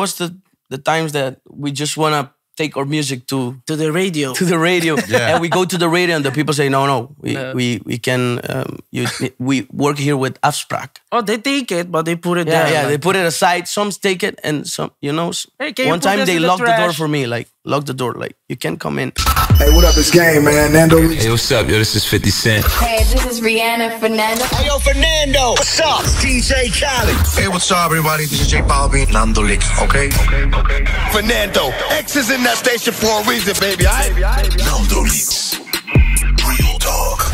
was the times that we just wanna take our music to the radio. Yeah. And we go to the radio and the people say, no, we can, we work here with afspraak. Oh, they take it, but they put it there. Yeah, like, they put it aside. Some take it and some, hey, one time they locked the door for me, like, lock the door, like, you can't come in. Hey, what up, it's Game, man. Nando. Hey, what's up, yo, this is 50 Cent. Hey, this is Rihanna Fernando. Hey, yo, Fernando. What's up? It's DJ Khaled. Hey, what's up, everybody? This is J Balvin. Nando Lik, okay? Fernando. X is in that station for a reason, baby. Nando Lik. Real Talk.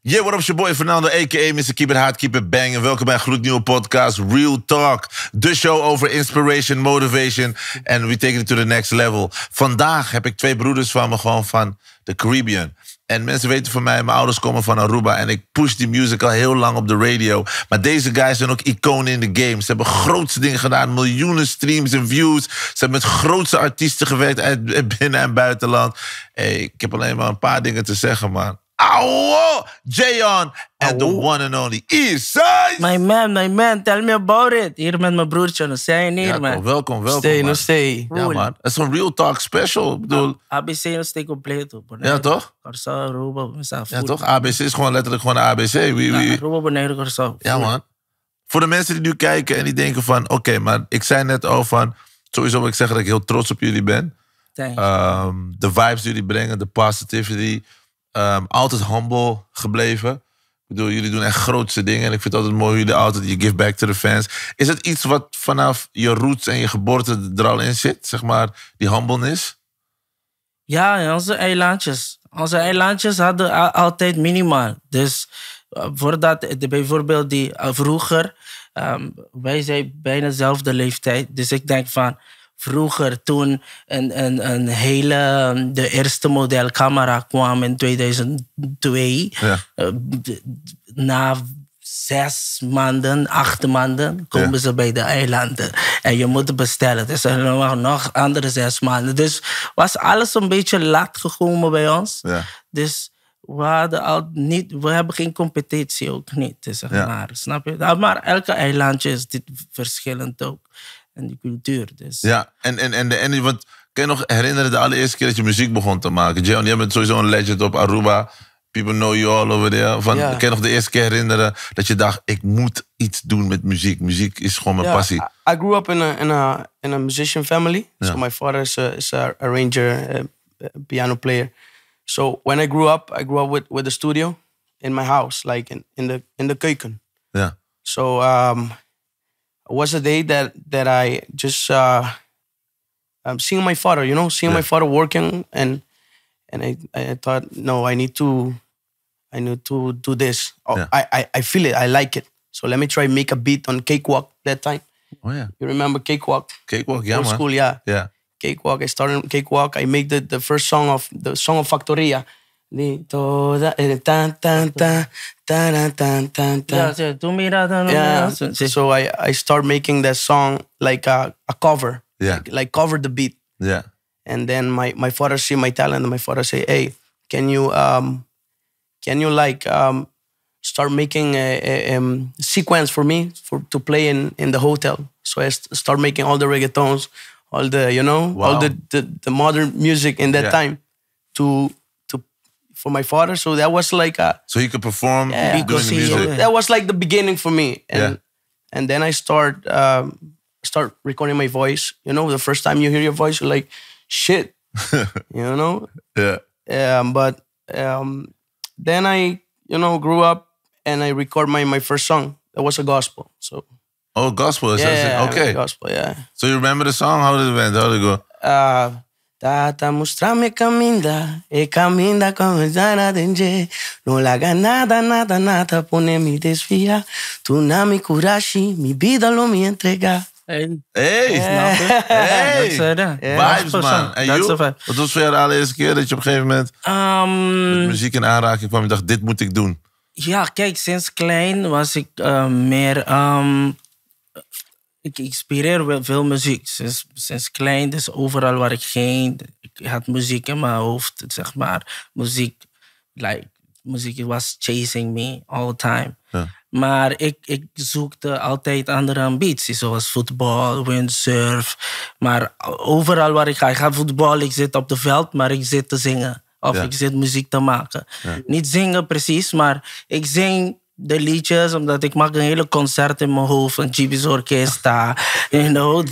Yeah, what up, it's your boy Fernando, a.k.a. Mr. Keep It Hard, Keep It Bang. En welkom bij een gloednieuwe podcast, Real Talk. De show over inspiration, motivation en we take it to the next level. Vandaag heb ik twee broeders van me, gewoon van de Caribbean. En mensen weten van mij, mijn ouders komen van Aruba en ik push die music al heel lang op de radio. Maar deze guys zijn ook iconen in de game. Ze hebben grootste dingen gedaan, miljoenen streams en views. Ze hebben met grootste artiesten gewerkt uit binnen- en buitenland. Hey, ik heb alleen maar een paar dingen te zeggen, man. Auw! Jeon and the one and only Ir-Sais! My man, tell me about it. Hier met mijn broertje, dan zijn hier, man. Welkom, Stay. Ja, man. Het is een Real Talk special. Ik bedoel... ABC nog steeds compleet. Ja, toch? Corsa, Aruba, ja, toch? ABC is gewoon letterlijk gewoon de ABC. Aruba beneden Corsa. Ja, man. Voor de mensen die nu kijken en die denken van... Oké, maar ik zei net al van... Sowieso wil ik zeggen dat ik heel trots op jullie ben. De vibes die jullie brengen, de positivity... altijd humble gebleven. Ik bedoel, jullie doen echt grootste dingen. En ik vind het altijd mooi hoe jullie altijd je give back to the fans. Is het iets wat vanaf je roots en je geboorte er al in zit? Zeg maar, die humbleness? Ja, onze eilandjes. Onze eilandjes hadden altijd minimaal. Dus voordat, bijvoorbeeld die vroeger... wij zijn bijna dezelfde leeftijd. Dus ik denk van... Vroeger, toen een hele... De eerste modelcamera kwam in 2002. Ja. Na 6 maanden, 8 maanden... komen ze bij de eilanden. En je moet bestellen. Dus er waren nog andere 6 maanden. Dus was alles een beetje laat gekomen bij ons. Ja. Dus we hebben geen competitie ook niet. Zeg maar, snap je? Maar elke eilandje is dit verschillend ook. En die cultuur, dus. Ja, en wat kan je nog herinneren de allereerste keer dat je muziek begon te maken? Jeon, jij bent sowieso een legend op Aruba. People know you all over there. Kan je nog de eerste keer herinneren dat je dacht, ik moet iets doen met muziek. Muziek is gewoon mijn passie. I grew up in a musician family. So my father is a arranger, a piano player. So when I grew up with a studio in my house, like in the keuken. Yeah. So it was a day that I just seeing my father, seeing my father working, and I thought, no, I need to do this. I feel it, I like it. So let me try make a beat on Cakewalk that time. Oh yeah, you remember Cakewalk? Cakewalk, yeah, old man. School, yeah. Cakewalk. I started on Cakewalk. I made the first song of Factoria. So I start making that song like a cover. Yeah. Like cover the beat. Yeah. And then my father see my talent and my father say, hey, can you start making a sequence for me to play in the hotel? So I start making all the reggaetons, all the, all the modern music in that time for my father. So that was like so he could perform doing the music. That was like the beginning for me. And then I start recording my voice. The first time you hear your voice, you're like, shit. Yeah. But then I, grew up and I record my first song. That was a gospel. So. Oh, gospel. Okay. Gospel, yeah. So you remember the song? How did it went? How did it go? Tata mostrame caminda, caminda como zara denje. No la nada, pone mi desvía. Tu na mi curashi, mi vida lo mi entrega. Hey. Vibes, man. En you? Wat was voor jou de allereerste keer dat je op een gegeven moment met muziek in aanraking kwam en dacht, dit moet ik doen? Ja, kijk, sinds klein was ik meer... Ik inspireer wel veel muziek. Sinds klein, dus overal waar ik ging, ik had muziek in mijn hoofd, zeg maar. Muziek was chasing me all the time. Ja. Maar ik zoekte altijd andere ambities, zoals voetbal, windsurf. Maar overal waar ik ga voetbal, ik zit op het veld, maar ik zit te zingen. Of ik zit muziek te maken. Ja. Niet zingen precies, maar ik zing de liedjes, omdat ik maak een hele concert in mijn hoofd van GB's Orchestra. You know,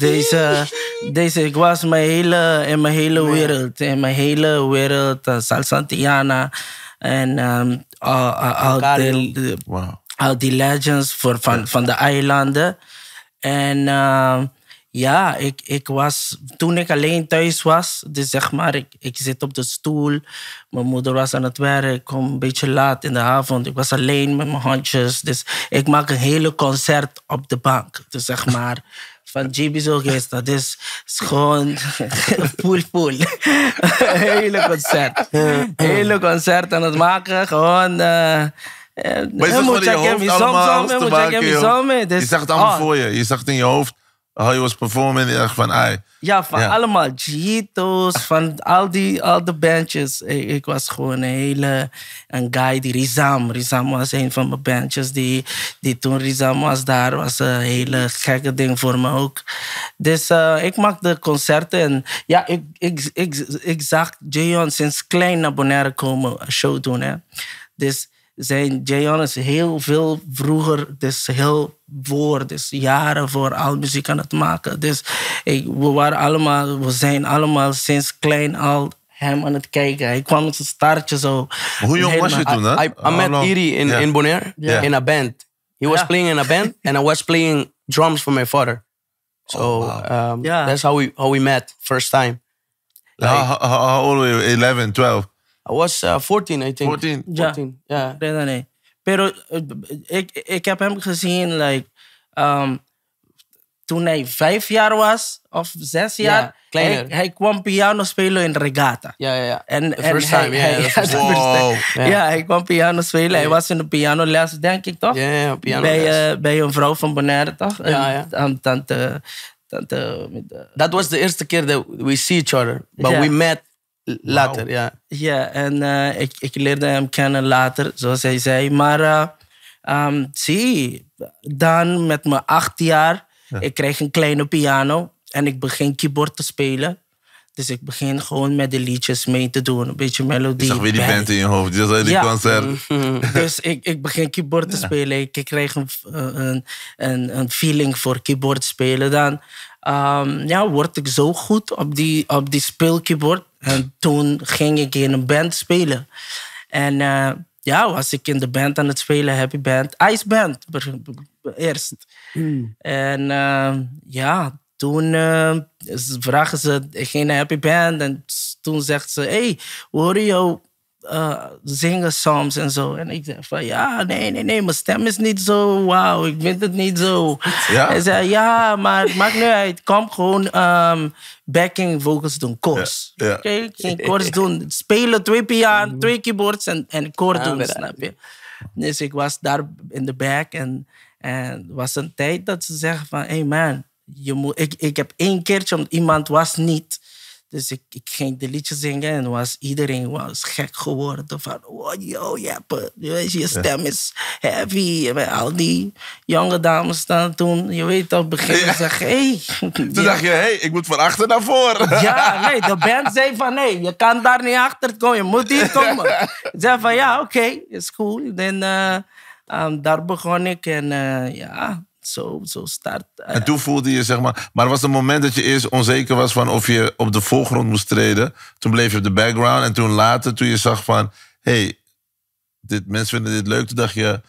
deze, ik was in mijn hele wereld. In mijn hele wereld, Salsantiana. En al die legends van de eilanden. En ik was, toen ik alleen thuis was, dus zeg maar, ik zit op de stoel. Mijn moeder was aan het werk, ik kom een beetje laat in de avond. Ik was alleen met mijn handjes. Dus ik maak een hele concert op de bank. Dus zeg maar, van GB's Orchestra. Dus is gewoon pool. Hele concert. Hele concert aan het maken, gewoon... maar je zag gewoon in je hoofd allemaal te maken, je zag het allemaal voor je. Je zag het in je hoofd. How je was performing. Je dacht van, allemaal Gito's, van al de bandjes. Ik was gewoon een guy die Rizam was een van mijn bandjes. Die toen Rizam was daar, was een hele gekke ding voor me ook. Dus ik maakte concerten. En ja, ik zag Jeon sinds klein naar Bonaire komen, een show doen. Hè. Dus Jeon is heel veel vroeger, dus heel dus jaren voor al muziek aan het maken. Dus we zijn allemaal sinds klein al hem aan het kijken. Hij kwam met zijn staartje zo. Hoe jong was je toen, hè? I met Iri in Bonaire in a band. He was playing in a band and I was playing drums for my father. So that's how we met first time. Like, how old were you? 11, 12? I was 14, I think. 14? Ja. Nee. Pero ik heb hem gezien, toen hij 5 jaar was, of 6 jaar. Kleiner. Hij kwam piano spelen in Regatta. Ja. The first time, hij kwam piano spelen. Hij was in de pianoles, denk ik, toch? Ja, pianoles. Bij een vrouw van Bonaire, toch? Ja. Tante... That was the eerste keer that we see each other. But we met later, Ja, en ik leerde hem kennen later, zoals hij zei. Maar dan met mijn 8 jaar, ik kreeg een kleine piano en ik begin keyboard te spelen. Dus ik begin gewoon met de liedjes mee te doen, een beetje melodie. Je zag weer die band in je hoofd, dat was die concert. Dus ik begin keyboard te spelen. Ik kreeg een feeling voor keyboard spelen. Dan word ik zo goed op die speelkeyboard. En toen ging ik in een band spelen. En was ik in de band aan het spelen, Happy Band. Ice Band, eerst. En toen vragen ze, ik ging naar Happy Band. En toen zegt ze, hey, we horen jou zingen soms en zo. En ik zei van, nee, mijn stem is niet zo, wauw, ik vind het niet zo. Ja? Hij zei, maar het maakt niet uit, kom gewoon backing vocals doen, chorus. Ja. Oké, geen chorus doen, spelen 2 piano, 2 keyboards en koor doen, snap je? Dus ik was daar in de back en het was een tijd dat ze zeggen van, hey man, ik heb 1 keertje, want iemand was niet. Dus ik ging de liedjes zingen en iedereen was gek geworden. Van, je stem is heavy. En al die jonge dames dan toen, je weet toch, beginnen zeggen, hey. Toen dacht je, ik moet van achter naar voren. De band zei van, nee, je kan daar niet achter komen, je moet hier komen. Ik zei van, oké, is cool. En daar begon ik en Zo start. En toen voelde je, zeg maar was het moment dat je eerst onzeker was van of je op de voorgrond moest treden. Toen bleef je op de background. En toen later, toen je zag van, mensen vinden dit leuk. Toen dacht je,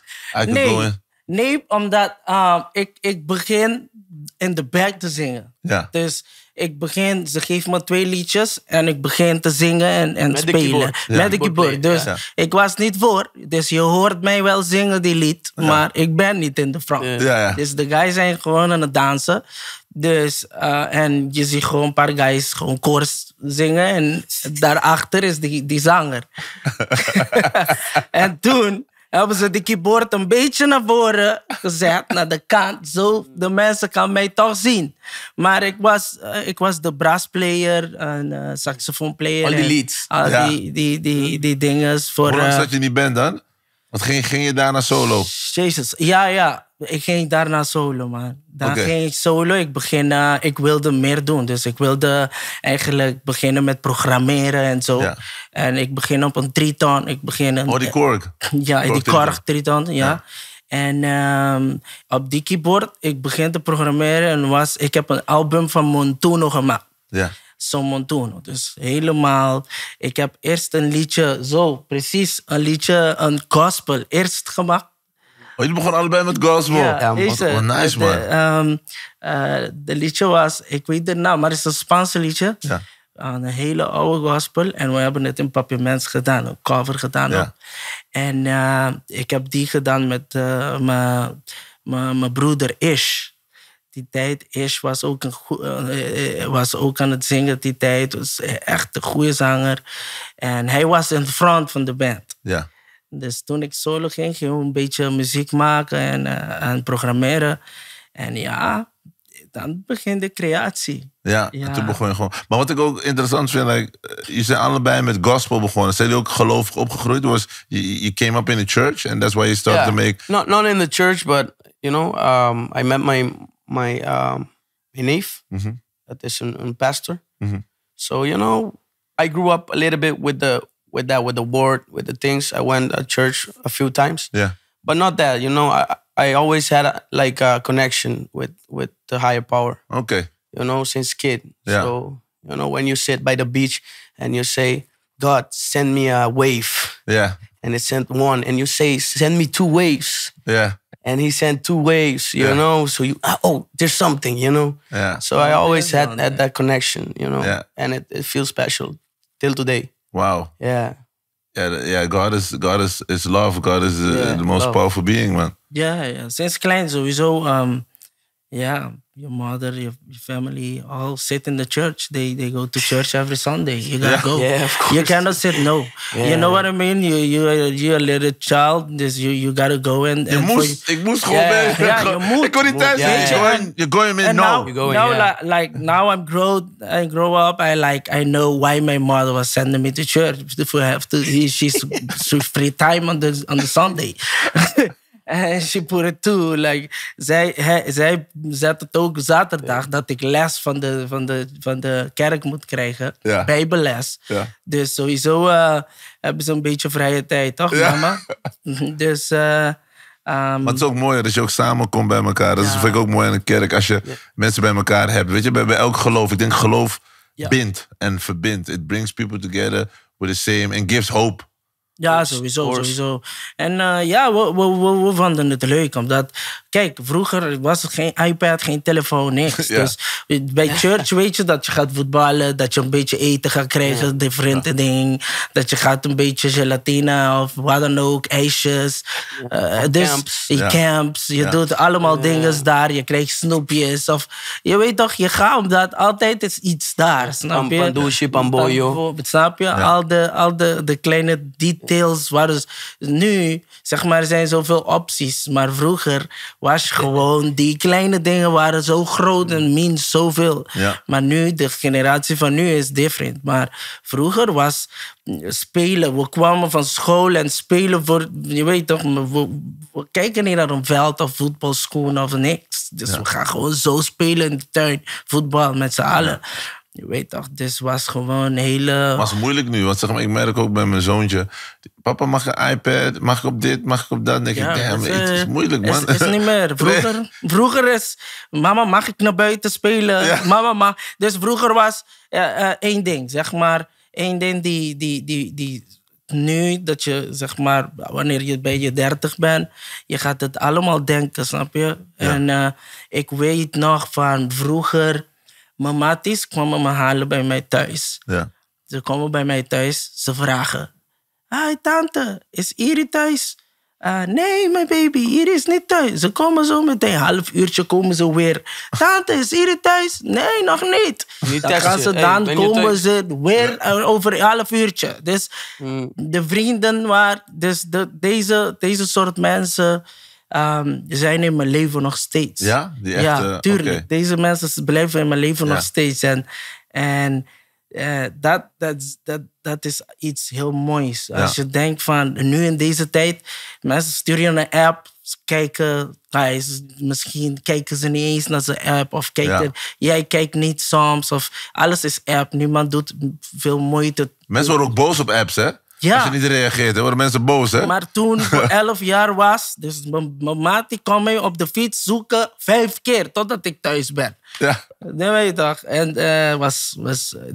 Nee, omdat ik begin in de back te zingen. Ja. Dus ze geven me 2 liedjes en ik begin te zingen en spelen. Met de keyboard. Dus ik was niet voor. Dus je hoort mij wel zingen die lied, maar ik ben niet in de front. Dus de guys zijn gewoon aan het dansen. Dus, en je ziet gewoon een paar guys gewoon koors zingen en daarachter is die zanger. En toen hebben ze de keyboard een beetje naar voren gezet, naar de kant. Zo de mensen kan mij toch zien. Maar ik was de brassplayer en saxofoonplayer. Al die leads. Al die dingen. Hoe lang zat je in die band dan? Want ging je daarna solo? Jezus, ja. Ik ging daarna solo, man. Dan ging ik solo. Ik wilde meer doen. Dus ik wilde eigenlijk beginnen met programmeren en zo. Ja. En ik begin op een triton. Die kork? Ja, die kork triton, ja. En op die keyboard, ik begin te programmeren. En ik heb een album van Montuno gemaakt. Ja. Zo'n Montuno. Dus helemaal... Ik heb eerst een liedje, een gospel eerst gemaakt. Jullie begonnen allebei met gospel? Ja, nice, man. De liedje was, ik weet de naam, maar het is een Spaanse liedje. Ja. Een hele oude gospel. En we hebben het in papierments gedaan, een cover gedaan. Ja. En ik heb die gedaan met mijn broeder Ish. Die tijd, Ish was ook aan het zingen die tijd. Was echt een goede zanger. En hij was in front van de band. Ja. Dus toen ik solo ging we een beetje muziek maken en programmeren. En ja, dan begint de creatie. Ja, en toen begon je gewoon. Maar wat ik ook interessant vind, je zijn allebei met gospel begonnen. Zijn jullie ook gelovig opgegroeid? You came up in the church and that's why you started to make... Not in the church, but, I met my neef. Mm-hmm. Dat is een pastor. Mm-hmm. So, I grew up a little bit with the word, with the things. I went to church a few times. Yeah. But not that, I always had a connection with the higher power. Okay. Since kid. Yeah. So, when you sit by the beach and you say, God, send me a wave. Yeah. And it sent one. And you say, send me 2 waves. Yeah. And he sent 2 waves, So there's something, Yeah. So I always had that connection, Yeah. And it feels special till today. Wow. Yeah. Yeah, God is love. God is the most powerful being, man. Ja. Sinds klein sowieso. Your mother, your family, all sit in the church. They go to church every Sunday. You gotta go. Yeah, of course. You cannot sit no. Yeah. You know what I mean? You're a little child. Dus you gotta go and Ik moest gewoon mee. Je moet. Ik kon niet thuis zitten. You're going in now. Now I'm grow up. I know why my mother was sending me to church. She's free time on the Sunday. En she put it too. Zij zet het ook zaterdag dat ik les van de kerk moet krijgen. Ja. Bijbelles. Ja. Dus sowieso hebben ze een beetje vrije tijd, toch, mama? Dus... maar het is ook mooi dat je ook samenkomt bij elkaar. Dat vind ik ook mooi aan de kerk. Als je mensen bij elkaar hebt. Weet je, bij elk geloof. Ik denk geloof bindt en verbindt. It brings people together with the same and gives hope. Ja, sowieso. En we vonden het leuk. Omdat, kijk, vroeger was er geen iPad, geen telefoon, niks. Ja. Dus bij church weet je dat je gaat voetballen, dat je een beetje eten gaat krijgen, differente dingen. Dat je gaat een beetje gelatine of wat dan ook, ijsjes. Camps. Je doet allemaal dingen daar. Je krijgt snoepjes. Of, je weet toch, je gaat omdat altijd is iets daar. Snap je? Pamdoesje, pamboyo. Snap je? Ja. Al de kleine details waren nu, zeg maar, er zijn zoveel opties. Maar vroeger was gewoon, die kleine dingen waren zo groot en mean zoveel. Ja. Maar nu, de generatie van nu is different. Maar vroeger was spelen. We kwamen van school en spelen voor, je weet toch, we kijken niet naar een veld of voetbalschoen of niks. Dus we gaan gewoon zo spelen in de tuin. Voetbal met z'n allen. Je weet toch, dus was gewoon hele... Maar het is moeilijk nu, want zeg maar, ik merk ook bij mijn zoontje... Papa, mag een iPad? Mag ik op dit? Mag ik op dat? Dan denk ik, damn, het is moeilijk, man. Het is niet meer. Vroeger is... Mama, mag ik naar buiten spelen? Ja. Mama, mag... Dus vroeger was één ding, zeg maar. Één ding die nu, dat je, zeg maar... Wanneer je bij je 30 bent, je gaat het allemaal denken, snap je? Ja. En ik weet nog van vroeger... Mijn matties kwamen me halen bij mij thuis. Ja. Ze komen bij mij thuis, ze vragen... Hi tante, is Ir thuis? Nee, mijn baby, Ir is niet thuis. Ze komen zo meteen, half uurtje komen ze weer. Tante, is Ir thuis? Nee, nog niet. Dan gaan ze dan, komen ze weer over een half uurtje. Dus de vrienden waar... Dus deze soort mensen... zijn in mijn leven nog steeds. Ja? Die echt, ja, tuurlijk. Okay. Deze mensen blijven in mijn leven nog steeds. En dat is iets heel moois. Als je denkt van, nu in deze tijd, mensen sturen een app, kijken, misschien kijken ze niet eens naar zijn app, of jij kijkt niet soms, of alles is app. Niemand doet veel moeite. Mensen worden ook boos op apps, hè? Ja. Als je niet reageert, dan worden mensen boos, hè? Maar toen ik 11 jaar was, dus mijn maat die kon mij op de fiets zoeken 5 keer, totdat ik thuis ben. Ja. Dat weet je toch? En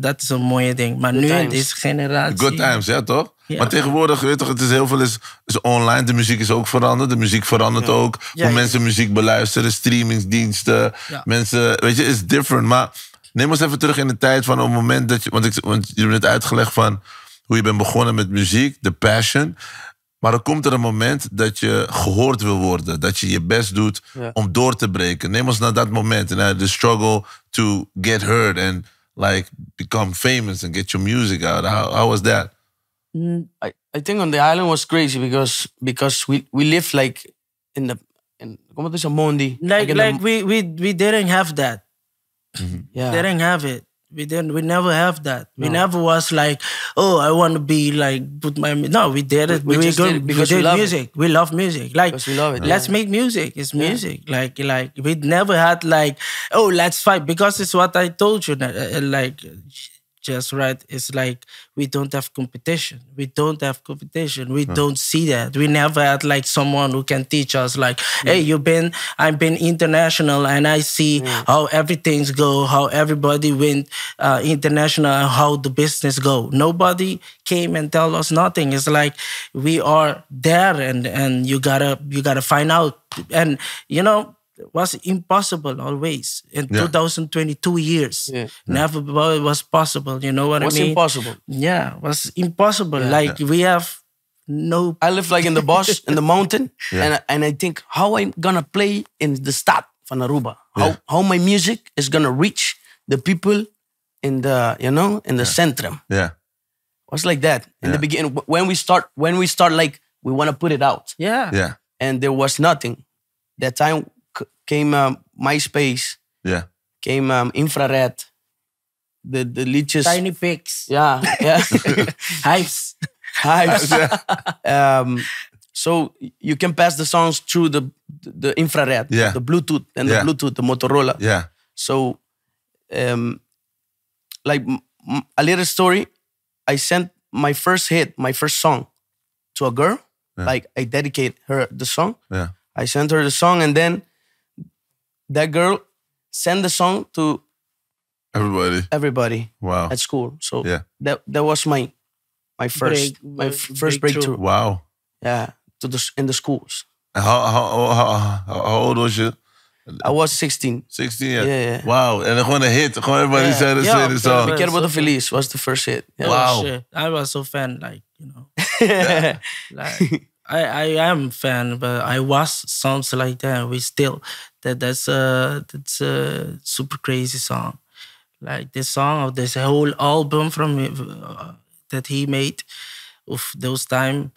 dat is een mooie ding. Maar nu in deze generatie... Good times, ja, toch? Ja. Maar tegenwoordig, weet je toch, het is heel veel is online. De muziek is ook veranderd. De muziek verandert ook. Hoe mensen muziek beluisteren, streamingsdiensten. Ja. Mensen, weet je, is different. Maar neem ons even terug in de tijd van een moment dat je... Want je hebt net uitgelegd van hoe je bent begonnen met muziek, de passion. Maar er komt er een moment dat je gehoord wil worden. Dat je je best doet om door te breken. Neem ons naar dat moment. And the struggle to get heard and like become famous and get your music out. How was that? I think on the island was crazy because we lived like in ¿cómo te dice? Mondi. We didn't have that. Yeah. Didn't have it. We never have that. No. We never was like, oh, I want to be like, no, we did it. We just did it because we love music. It. We love music. Like, because we love it. Let's make music. It's music. Like we never had like, oh, let's fight. Because it's what I told you. Like, just right. It's like, we don't have competition. We don't see that. We never had like someone who can teach us like, hey, I've been international and I see how everything's go, how everybody went international and how the business go. Nobody came and tell us nothing. It's like, we are there and you gotta find out. And, you know, was impossible always. In 2022 years. Never was possible. You know what I mean? Was impossible. Yeah, was impossible. We have no... I live like in the bush, in the mountain. And I think, how I'm gonna play in the stad van Aruba? How my music is gonna reach the people in the, in the centrum. Yeah. Was like that. In the beginning, when we start like, we want to put it out. Yeah. And there was nothing. That time came MySpace. Yeah. Came Infrared. The liedjes. Tiny Pics. Yeah. Hypes. So you can pass the songs through the infrared, the Bluetooth and the Bluetooth, the Motorola. Yeah. So, like a little story, I sent my first song to a girl. Like I dedicate her the song. Yeah. I sent her the song, and then that girl sent the song to everybody. Wow. At school. So that was my first breakthrough. Wow. Yeah, in the schools. How old was you? I was 16. 16, yeah. Wow, en gewoon een hit. Gewoon everybody said the song. Bekende Feliz was the first hit. Yeah. Wow. Shit. I was so fan, like, like I am fan, but I was songs like that. We still that's a super crazy song. Like this song of this whole album from that he made of those time.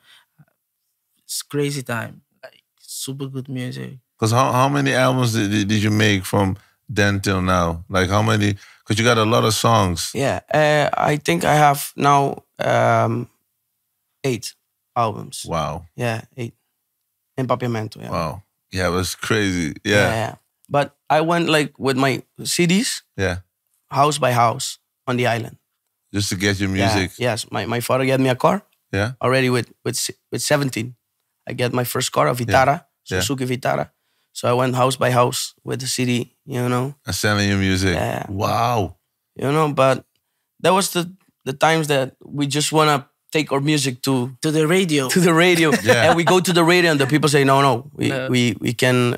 It's crazy time. Like super good music. Because how many albums did you make from then till now? Like how many? Because you got a lot of songs. Yeah, I think I have now 8 albums. Wow. Yeah, 8. In Papiamento. Yeah. Wow. Yeah, it was crazy. Yeah. But I went like with my CDs. Yeah. House by house on the island. Just to get your music. Yeah. Yes, my father got me a car. Yeah. Already with 17, I get my first car, a Vitara, Suzuki Vitara. So I went house by house with the CD, And selling your music. Yeah. Wow. But that was the times that we just want to take our music to the radio. To the radio. Yeah. And we go to the radio and the people say, no. We can,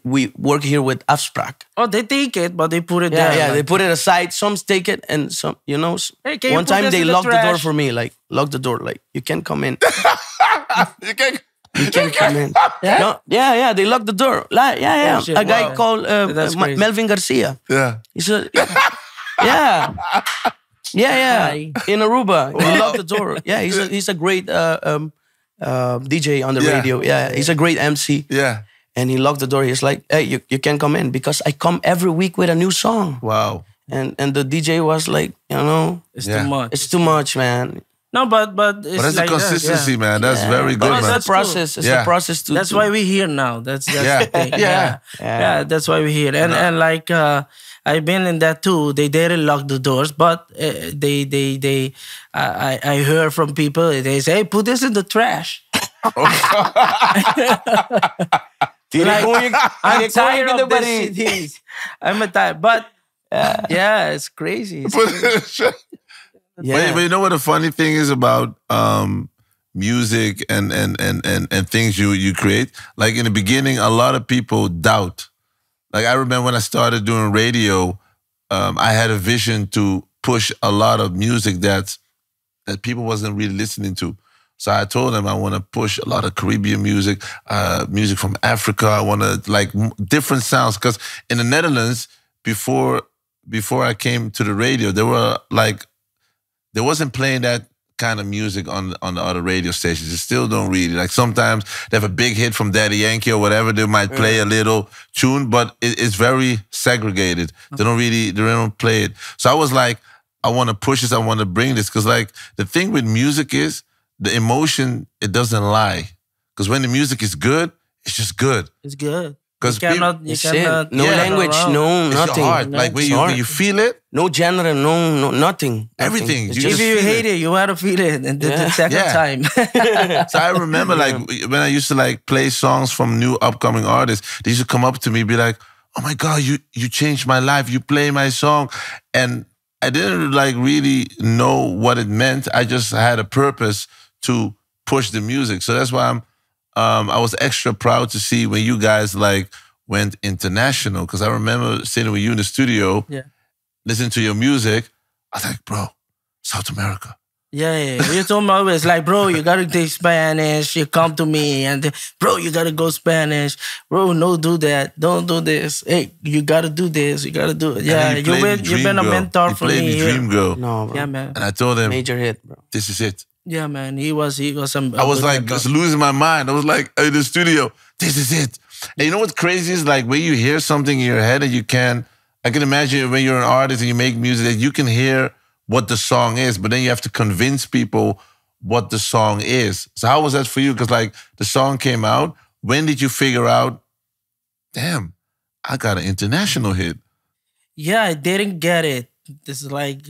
we work here with afspraak. Oh, they take it, but they put it there. Yeah, they put it aside. Some take it and some, Hey, one time they locked the door for me, like, lock the door, like, you can't come in. You can't come in. Yeah? No, yeah, they locked the door. Like, Oh, shit, a guy wow. called Crazy. Melvin Garcia. Yeah. He said, yeah. In Aruba. He locked the door. Yeah, he's a great DJ on the radio. Yeah, he's a great MC. Yeah. And he locked the door. He's like, hey, you can't come in because I come every week with a new song. Wow. and the DJ was like, It's Yeah. too much. it's too much, man. No, but it's But that's like the consistency, that, yeah. man. That's very But good, it's man. a process. It's Yeah. a process to. That's why we're here now. That's Yeah. the thing. Yeah. Yeah. That's why we're here. And like I've been in that too. They didn't lock the doors, but I heard from people. They say, "Hey, put this in the trash." I'm tired of this CDs. I'm tired, but yeah, it's crazy. It's crazy. But you know what the funny thing is about music and things you create? Like in the beginning, a lot of people doubt. Like I remember when I started doing radio, I had a vision to push a lot of music that people wasn't really listening to. So I told them I want to push a lot of Caribbean music, music from Africa. I want to like different sounds, because in the Netherlands, before I came to the radio, they wasn't playing that kind of music on the other radio stations. They still don't really. Like sometimes they have a big hit from Daddy Yankee or whatever. They might play a little tune, but it's very segregated. They don't play it. So I was like, I want to push this. I want to bring this, because like the thing with music is the emotion. It doesn't lie, because when the music is good, it's just good. It's good. Because You cannot. No language, no it's nothing. your heart. Like when you feel it, No genre, no nothing. Everything. It's You If just you feel hate it, you gotta feel it. And the second Yeah. time. So I remember like when I used to like play songs from new upcoming artists, they used to come up to me, be like, "Oh my God, you changed my life. You play my song." And I didn't like really know what it meant. I just had a purpose to push the music. So that's why I was extra proud to see when you guys like went international, because I remember sitting with you in the studio, listening to your music. I was like, bro, South America. Yeah. You told me always, like, bro, you gotta take Spanish. You come to me, and bro, you gotta go Spanish. Bro, no, do that. Don't do this. Hey, you gotta do this. You gotta do it. Yeah, you've been a mentor for me. You played me Dreamgirl. no, bro. Yeah, man. And I told him, Major hit, bro. this is it. Yeah, man. He was. I was like just losing my mind. I was like in the studio, this is it. And you know what's crazy is like when you hear something in your head and I can imagine when you're an artist and you make music that you can hear what the song is, but then you have to convince people what the song is. So how was that for you? Because like the song came out. When did you figure out, damn, I got an international hit? Yeah, I didn't get it. This is like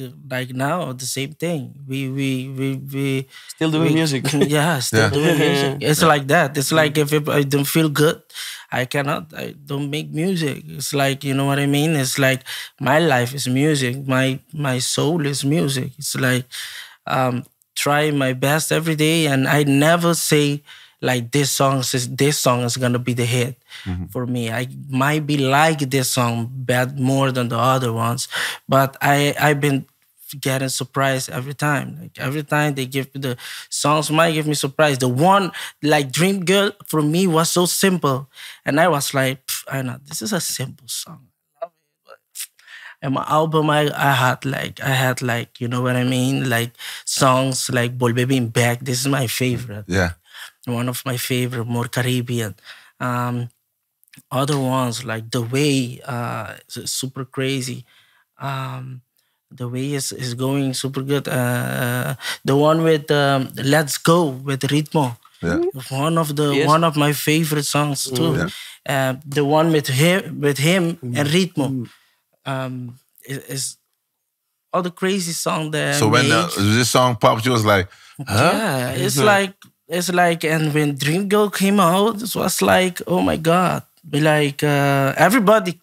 now the same thing. We Still doing music. Yeah, still doing music. It's like that. It's like if I don't feel good, I don't make music. It's like, you know what I mean? It's like my life is music. My soul is music. It's like trying my best every day, and I never say like this song is gonna be the hit for me. I might be like this song bad more than the other ones, but I've been getting surprised every time. Like every time they give me the songs might give me surprise. The one like Dreamgirl for me was so simple, and I was like, I know this is a simple song. And my album, I had like, you know what I mean? Like songs like Volve Back. This is my favorite. Yeah. One of my favorite, more Caribbean. Other ones like The Way, is super crazy. The Way is going super good. The one with Let's Go with Ritmo. Yeah. One of my favorite songs too. The one with him and Ritmo. Is all the crazy song that So when this song popped, you was like, huh? Yeah, it's like, and when Dreamgirl came out, it was like, oh my God. Like everybody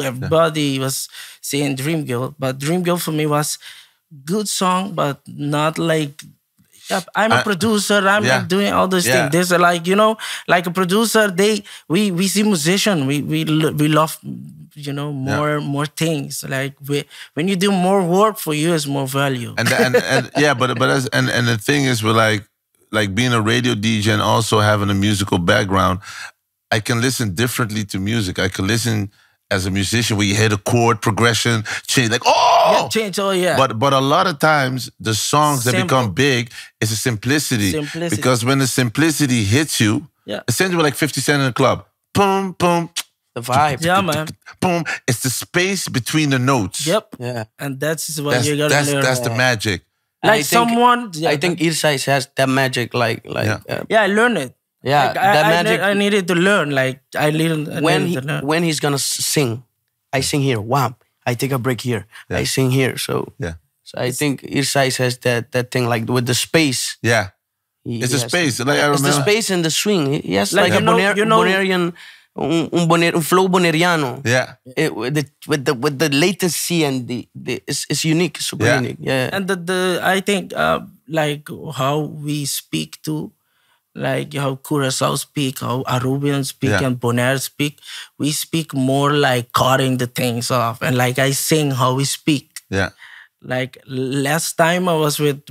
everybody was saying Dreamgirl, but Dreamgirl for me was good song, but not like, I'm a producer, I'm like doing all those things. There's like, you know, like a producer, we see musician, we love, you know, more things. Like when you do more work, for you is more value. And yeah, but the thing is, we're like being a radio DJ and also having a musical background, I can listen differently to music. I can listen as a musician where you hear the chord progression change, like, oh! Yeah, change, oh yeah. But a lot of times, the songs that become big is a simplicity. Because when the simplicity hits you, essentially like 50 Cent in the club. Boom, boom. The vibe. Yeah, man. Boom. It's the space between the notes. Yep. Yeah. And that's what you gotta learn. That's the magic. And Like someone. I think Ir-Sais has that magic. Yeah, I learned it. Yeah, Like, that magic. I needed to learn. Like I needed to learn. When he's gonna sing, I sing here. Wham! I take a break here. I sing here. So I think Ir-Sais has that thing like with the space. Yeah. It's a space. Like I It's remember. the space and the swing. He has like a you know- Bonairean, un flow boneriano. Yeah. With the latency and it's unique, super Yeah. unique. Yeah. And I think like how we speak to, like how Curacao speak, how Aruban speak, Yeah. and Bonaire speak, we speak more like cutting the things off, and like I sing how we speak. Yeah. Like last time I was with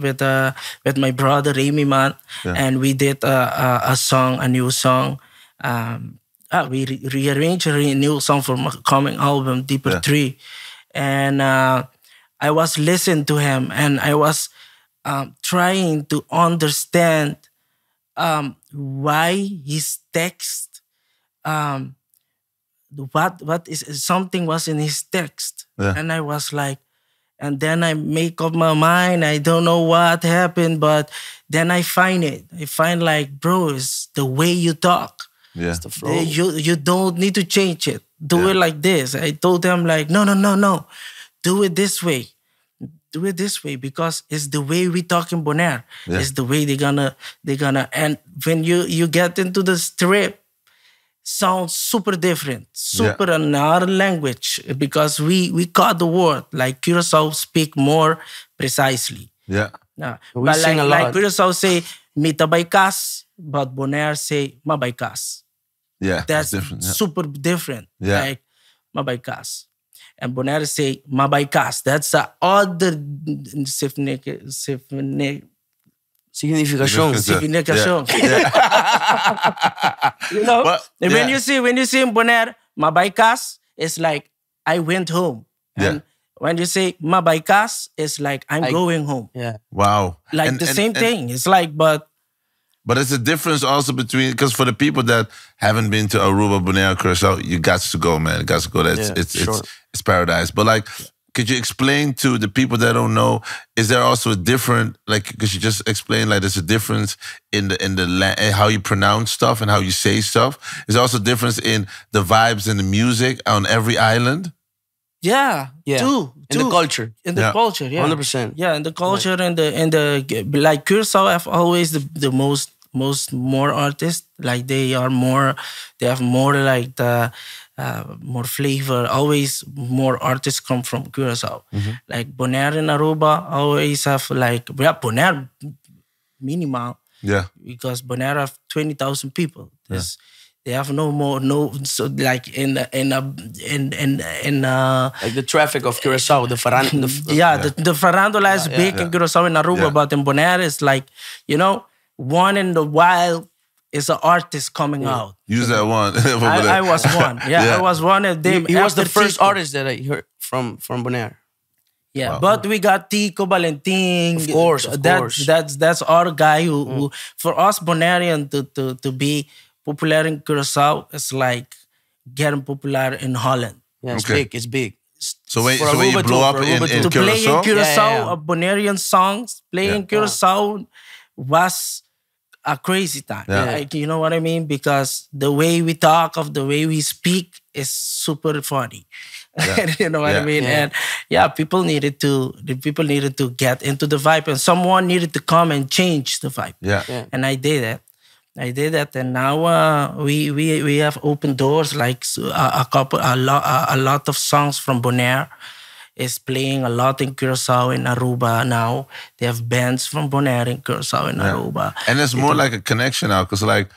my brother Remy man, and we did a song, a new song. We rearranged a new song for my coming album, Deeper 3. And I was listening to him, and I was trying to understand why his text, what is something was in his text. And I was like, and then I make up my mind. I don't know what happened, but then I find it. I find like, bro, it's the way you talk. Yeah. The flow. You don't need to change it. Do it like this. I told them like, no. Do it this way. Do it this way because it's the way we talk in Bonaire. Yeah. It's the way they're gonna and when you get into the strip, sounds super different, super another language because we caught the word. Like Curacao speak more precisely. Yeah. Yeah. We But sing a like lot. Curacao say mitabaikas, but Bonaire say mabaikas. Yeah. That's different. Yeah. super different. Yeah. Like mabaikas. And Bonaire say mabaikas. That's the other Significación. signification. Yeah. You know? But, And yeah. when you say in Bonaire, mabaikas, it's like I went home. And when you say mabaikas, it's like I'm going home. Yeah. Wow. Like And- the and- same and- thing. It's like, but But it's a difference also between, because for the people that haven't been to Aruba, Bonaire, Curacao, you got to go, man. You got to go. It's paradise. But like, could you explain to the people that don't know, is there also a different, like, because you just explained like there's a difference in how you pronounce stuff and how you say stuff. Is there also a difference in the vibes and the music on every island? yeah, Yeah. too. In the culture. In the culture, yeah. 100%. Yeah, in the culture and the like Curacao have always the most more artists. Like they have more like the more flavor. Always more artists come from Curacao. Like Bonaire and Aruba always have like Bonaire minimal. Yeah. Because Bonaire have 20,000 people. They have so like in Like the traffic of Curacao, the the farandula is big in Curacao and Aruba, but in Bonaire it's like, one in the wild is an artist coming out. Use that one. I was one. I was one of them. He was the after first Tico. artist that I heard from Bonaire. Yeah, Wow. but we got Tico Valentin. Of course. That's our guy who for us Bonairean to be popular in Curacao is like getting popular in Holland. Yeah, it's Okay. big. It's big. So when For you Aruba blow too, up for in Aruba too. To play in Curacao? Curacao, Yeah. Bonairean songs, playing Curacao was a crazy time. Yeah. Like, you know what I mean? Because the way we talk, of the way we speak is super funny. You know what I mean? Yeah. And people needed to get into the vibe, and someone needed to come and change the vibe. Yeah. And I did that, and now we have open doors. Like a lot of songs from Bonaire is playing a lot in Curacao and Aruba now. They have bands from Bonaire in Curacao and Aruba. And it's more like a connection now, because like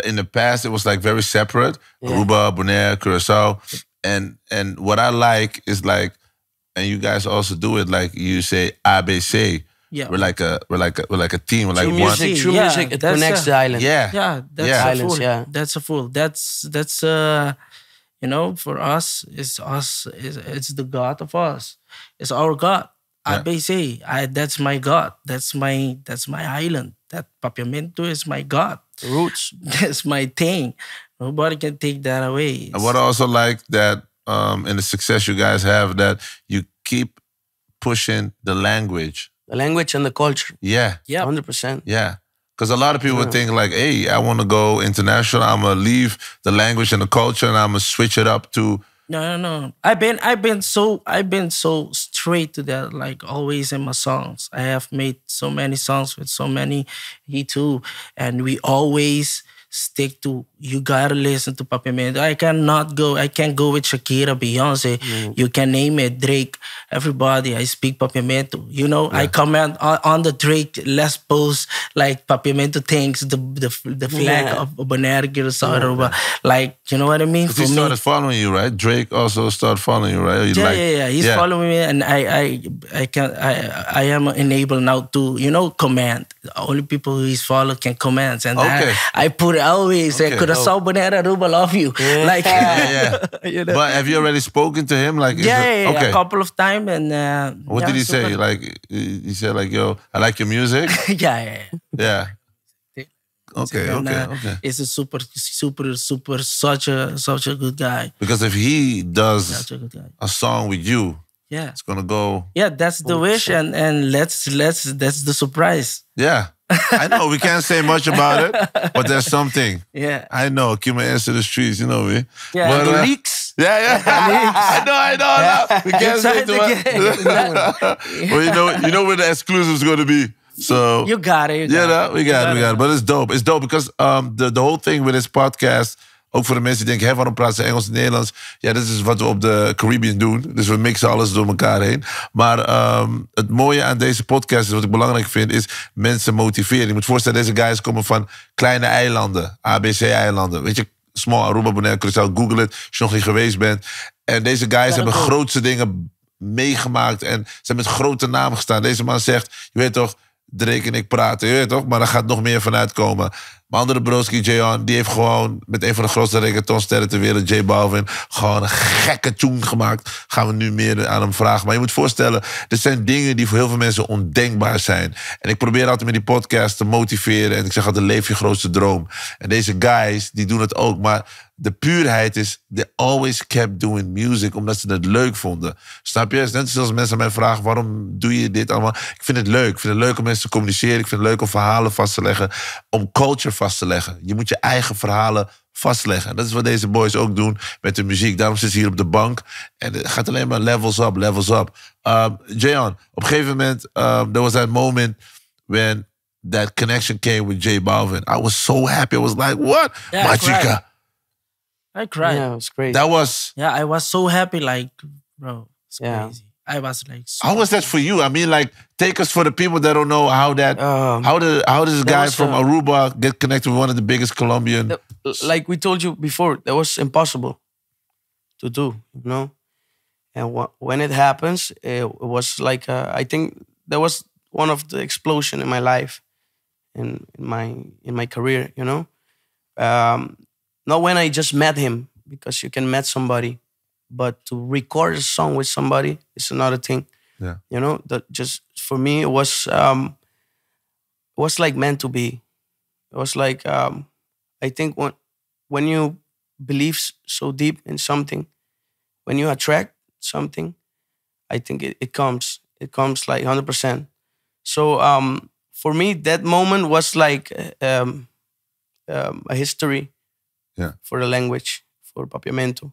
in the past it was like very separate. Aruba, Bonaire, Curacao, and what I like is like, and you guys also do it, like you say ABC. Yeah. We're like a team. We're like True one. music. True Yeah, music. It that's connects a- the island. Yeah, that's Yeah. a Islands, full. yeah. That's a full. That's for us. It's the God of us. It's our God. ABC. That's my God. That's my island. That Papiamento is my God. Roots. That's my thing. Nobody can take that away. And what I also like that in the success you guys have, that you keep pushing the language. The language and the culture. Yeah. Yeah. 100%. Yeah. Because a lot of people think like, hey, I want to go international. I'm going to leave the language and the culture and I'm going to switch it up to... No. I've been so straight to that, like always in my songs. I have made so many songs with so many he too, and we always stick to, you gotta listen to Papiamento. I can't go with Shakira, Beyonce. You can name it, Drake, everybody. I speak Papiamento. You know, I comment on the Drake Let's post like Papiamento things, the flag of Bonaire, Aruban. Like, you know what I mean? He started following you, right? Drake also started following you, right? Yeah. He's following me, and I am enabled now to, you know, command. The only people who he's followed can command, and I put it always. Coração Bonaire, Aruba, love you. Like, you know? But have you already spoken to him? Like, a couple of times. And what did he say? Like, he said, like, yo, I like your music. Yeah. Okay. He's a super, such a good guy. Because if he does a song with you, it's gonna go. Yeah, that's the wish, and that's the surprise. Yeah. I know we can't say much about it, but there's something. Yeah. I know. Keep my ears to the streets, you know me. Yeah. But, The leaks. Yeah. I know. We can't say too much. Well, you know where the exclusive's going to be. So you got it. We got it. But it's dope. It's dope because the whole thing with this podcast, ook voor de mensen die denken, waarom praten ze Engels en Nederlands? Ja, dit is wat we op de Caribbean doen. Dus we mixen alles door elkaar heen. Maar het mooie aan deze podcast, wat ik belangrijk vind, is mensen motiveren. Je moet voorstellen, deze guys komen van kleine eilanden. ABC-eilanden. Weet je, Small, Aruba, Bonaire, Curaçao. Google het als je nog niet geweest bent. En deze guys hebben grootste dingen meegemaakt. En ze hebben met grote namen gestaan. Deze man zegt, je weet toch, Drake en ik praten, je weet toch? Maar er gaat nog meer vanuit komen. Mijn andere broski, Jeon, die heeft gewoon met een van de grootste reggaetonsterren ter wereld, J Balvin, gewoon een gekke tune gemaakt. Gaan we nu meer aan hem vragen. Maar je moet voorstellen, dit zijn dingen die voor heel veel mensen ondenkbaar zijn. En ik probeer altijd met die podcast te motiveren. En ik zeg altijd, leef je grootste droom. En deze guys, die doen het ook. Maar de puurheid is, they always kept doing music, omdat ze het leuk vonden. Snap je? Net zoals mensen mij vragen, waarom doe je dit allemaal? Ik vind het leuk. Ik vind het leuk om mensen te communiceren. Ik vind het leuk om verhalen vast te leggen. Om culture vast te leggen. Je moet je eigen verhalen vastleggen. En dat is wat deze boys ook doen met de muziek. Daarom zitten ze hier op de bank. En het gaat alleen maar levels up. Jeon, op een gegeven moment, there was that moment when that connection came with J Balvin. I was so happy. I was like, what? Yeah, Machika. I cried. Yeah, it was great. That was... Yeah, I was so happy, like, bro, it's crazy. I was like... So how was that for you? I mean, like, take us for the people that don't know how that... how does this guy from Aruba get connected with one of the biggest Colombian... Like we told you before, that was impossible to do, you know? And when it happens, it was like, I think that was one of the explosion in my life, in my career, you know? Not when I just met him, because you can meet somebody, but to record a song with somebody is another thing. Yeah. You know, that just for me it was like meant to be. It was like I think when you believe so deep in something, when you attract something, I think it comes. It comes like 100%. So for me, that moment was like a history. Yeah. For the language, for Papiamento.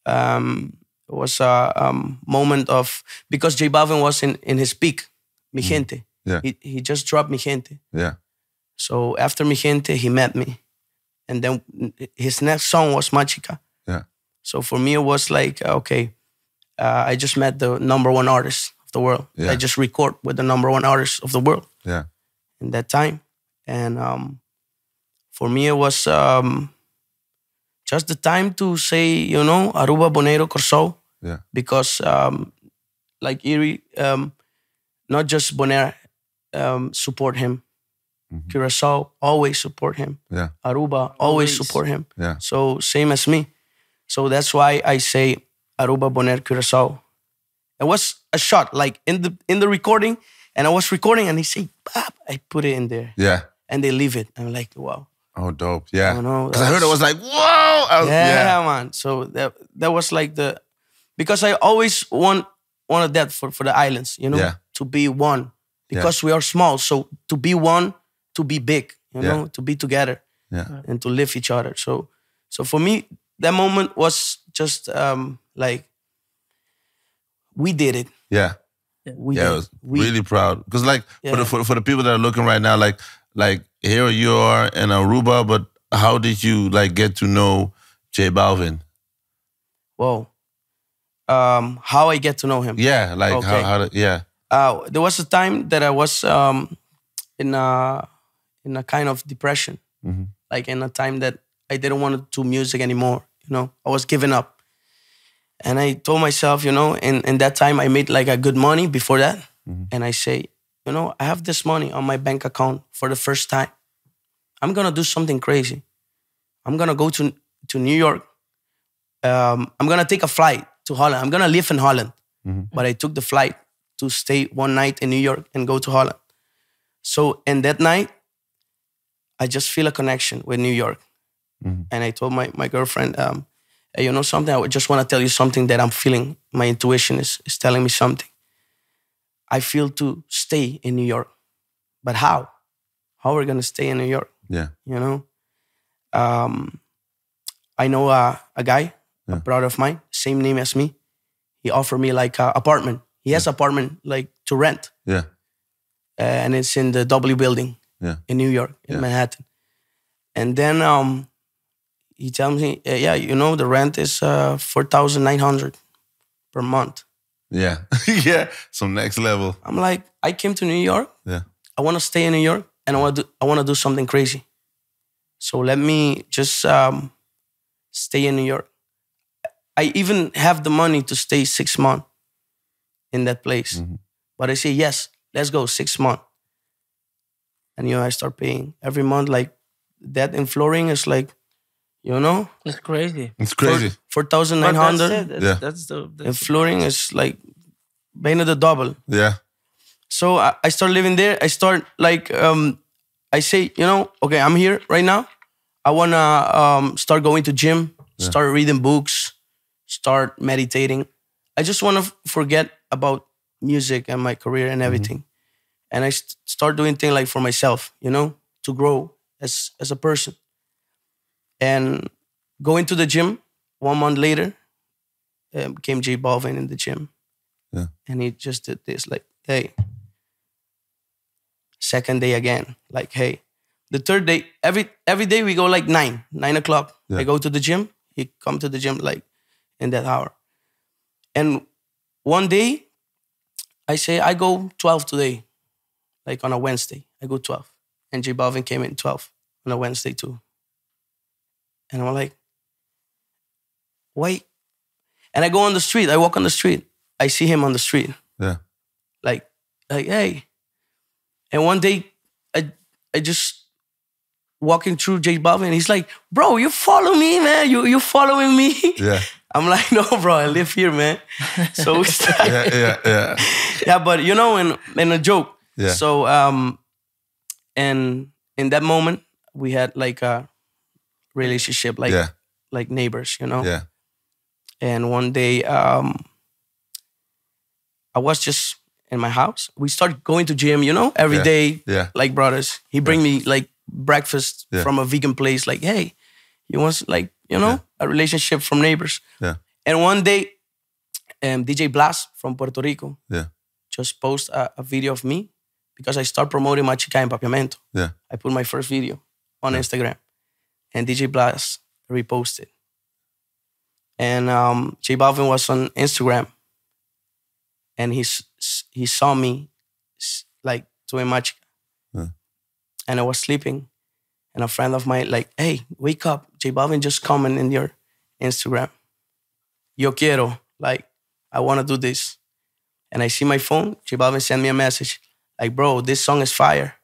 It was a moment of, because J Balvin was in his peak, Mi Gente. Yeah. He just dropped Mi Gente. Yeah. So after Mi Gente, he met me. And then his next song was Machika. Yeah. So for me, it was like, okay, I just met the #1 artist of the world. Yeah. I just record with the #1 artist of the world. Yeah. In that time. And for me, it was just the time to say, you know, Aruba, Bonaire, Curaçao. Yeah. Because like Erie, not just Bonaire support him. Mm-hmm. Curaçao always support him. Yeah. Aruba always support him. Yeah. So same as me. So that's why I say Aruba, Bonaire, Curaçao. It was a shot, like in the recording, and I was recording, and he said, "Bab," I put it in there. Yeah. And they leave it. I'm like, wow. Oh, dope. Yeah. You know, Because I heard it was like, whoa. Yeah, man. So that was like because I always wanted that for the islands, you know, to be one. Because we are small. So to be one, to be big, you know, to be together and to live each other. So for me, that moment was just like, we did it. Yeah. We I was really proud. Because like for the people that are looking right now, like here you are in Aruba, but how did you like get to know J Balvin? Whoa. How I get to know him? Yeah, like how there was a time that I was in a kind of depression, like in a time that I didn't want to do music anymore. You know, I was giving up. And I told myself, you know, in that time I made like a good money before that. And I say, you know, I have this money on my bank account for the first time. I'm going to do something crazy. I'm going to go to New York. I'm going to take a flight to Holland. I'm going to live in Holland. But I took the flight to stay one night in New York and go to Holland. So in that night, I just feel a connection with New York. And I told my girlfriend, hey, you know something? I just want to tell you something that I'm feeling. My intuition is telling me something. I feel to stay in New York. But how? How are we going to stay in New York? Yeah. You know? I know a guy, a brother of mine, same name as me. He offered me like an apartment. He has an apartment like to rent. Yeah. And it's in the W building in New York, in Manhattan. And then he tells me, yeah, you know, the rent is $4,900 per month. Yeah. Yeah. Some next level. I'm like, I came to New York. Yeah. I want to stay in New York and I want to do something crazy. So let me just stay in New York. I even have the money to stay 6 months in that place. But I say, yes, let's go 6 months. And, you know, I start paying every month. Like that in flooring is like, you know? It's crazy. It's crazy. 4,900. That's and flooring is like bijna the double. Yeah. So I start living there. I start like, I say, you know, okay, I'm here right now. I want to start going to gym, start reading books, start meditating. I just want to forget about music and my career and everything. And I start doing things like for myself, you know, to grow as a person. And going to the gym, 1 month later, came J Balvin in the gym. Yeah. And he just did this, like, hey. Second day again, like, hey. The third day, every day we go like 9 o'clock. Yeah. I go to the gym. He come to the gym like in that hour. And one day, I say, I go 12 today. Like on a Wednesday, I go 12. And J Balvin came in 12 on a Wednesday too. And I'm like, why? And I go on the street. I walk on the street. I see him on the street. Yeah. Like, hey. And one day, I just walking through J Balvin, and he's like, bro, you follow me, man. You following me? Yeah. I'm like, no, bro, I live here, man. So we start. Yeah. Yeah, but you know, in a joke. Yeah. So, and in that moment, we had like a relationship, like neighbors, you know? Yeah. And one day, I was just in my house. We started going to gym, you know, every day, like brothers. He bring me like breakfast from a vegan place. Like, hey, he wants like, you know, a relationship from neighbors. Yeah. And one day, DJ Blas from Puerto Rico just post a video of me because I start promoting Machika in Papiamento. Yeah. I put my first video on Instagram and DJ Blas reposted. And J Balvin was on Instagram and he saw me like doing Machika. Yeah. And I was sleeping and a friend of mine like, hey, wake up. J Balvin just comment in your Instagram. Yo quiero, like, I want to do this. And I see my phone, J Balvin sent me a message. Like, bro, this song is fire.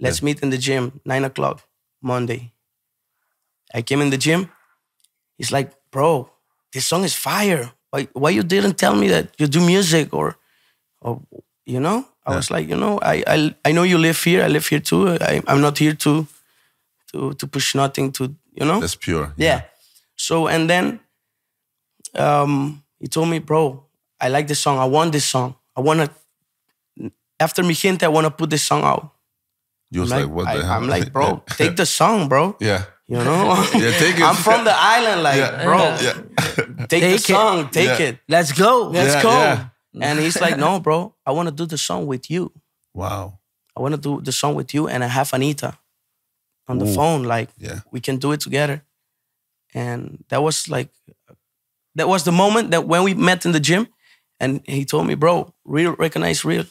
Let's meet in the gym, 9 o'clock, Monday. I came in the gym. He's like, bro, this song is fire. Why you didn't tell me that you do music or you know? I was like, you know, I know you live here. I live here too. I'm not here to to push nothing to, you know? That's pure. Yeah. So, and then he told me, bro, I like this song. I want this song. After Mi Gente, I want to put this song out. You was like, what the hell? I'm like, bro, take the song, bro. Yeah. You know? Yeah, take it. I'm from the island, like, bro. Take the song, take it. Let's go. Let's go. Yeah. And he's like, no, bro, I want to do the song with you. Wow. I want to do the song with you, and I have Anita on the phone. Like, we can do it together. And that was the moment that when we met in the gym, and he told me, bro, real recognize real.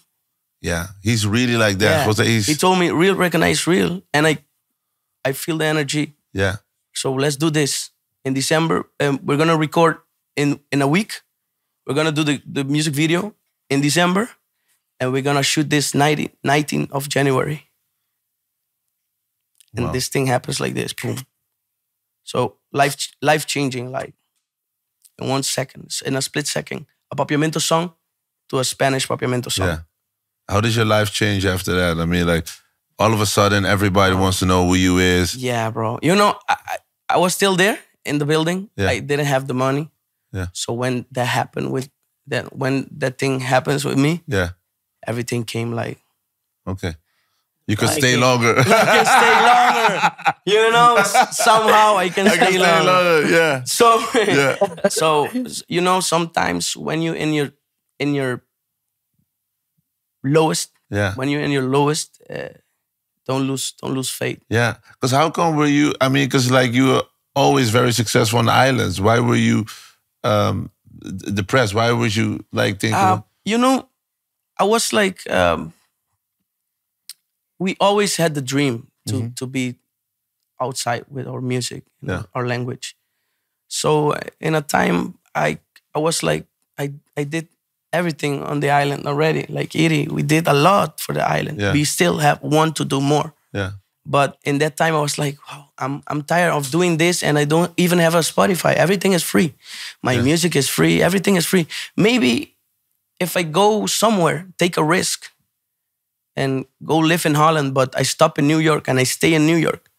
Yeah, he's really like that. Yeah. He told me, real recognize real, and I feel the energy. Yeah. So let's do this in December. We're gonna record in a week. We're gonna do the music video in December, and we're gonna shoot this 19th of January. And this thing happens like this, boom. So life changing, like in 1 second, in a split second, a Papiamento song to a Spanish Papiamento song. Yeah. How did your life change after that? I mean, like, all of a sudden, everybody wants to know who you is. Yeah, bro. You know, I was still there in the building. Yeah. I didn't have the money. Yeah. So when that happened when that thing happens with me, everything came like, okay, you could stay longer. I can stay longer. You know, somehow I can stay longer. Yeah. So you know, sometimes when you in your lowest, when you're in your lowest, don't lose faith. Yeah, because how come were you? I mean, because like you were always very successful on the islands. Why were you depressed? Why was you like thinking? You know, I was like, we always had the dream to be outside with our music, our language. So in a time, I was like, I did everything on the island already. Like Iri, we did a lot for the island. Yeah. We still want to do more. Yeah. But in that time, I was like, wow, I'm tired of doing this, and I don't even have a Spotify. Everything is free. My music is free. Everything is free. Maybe if I go somewhere, take a risk, and go live in Holland, but I stop in New York and I stay in New York,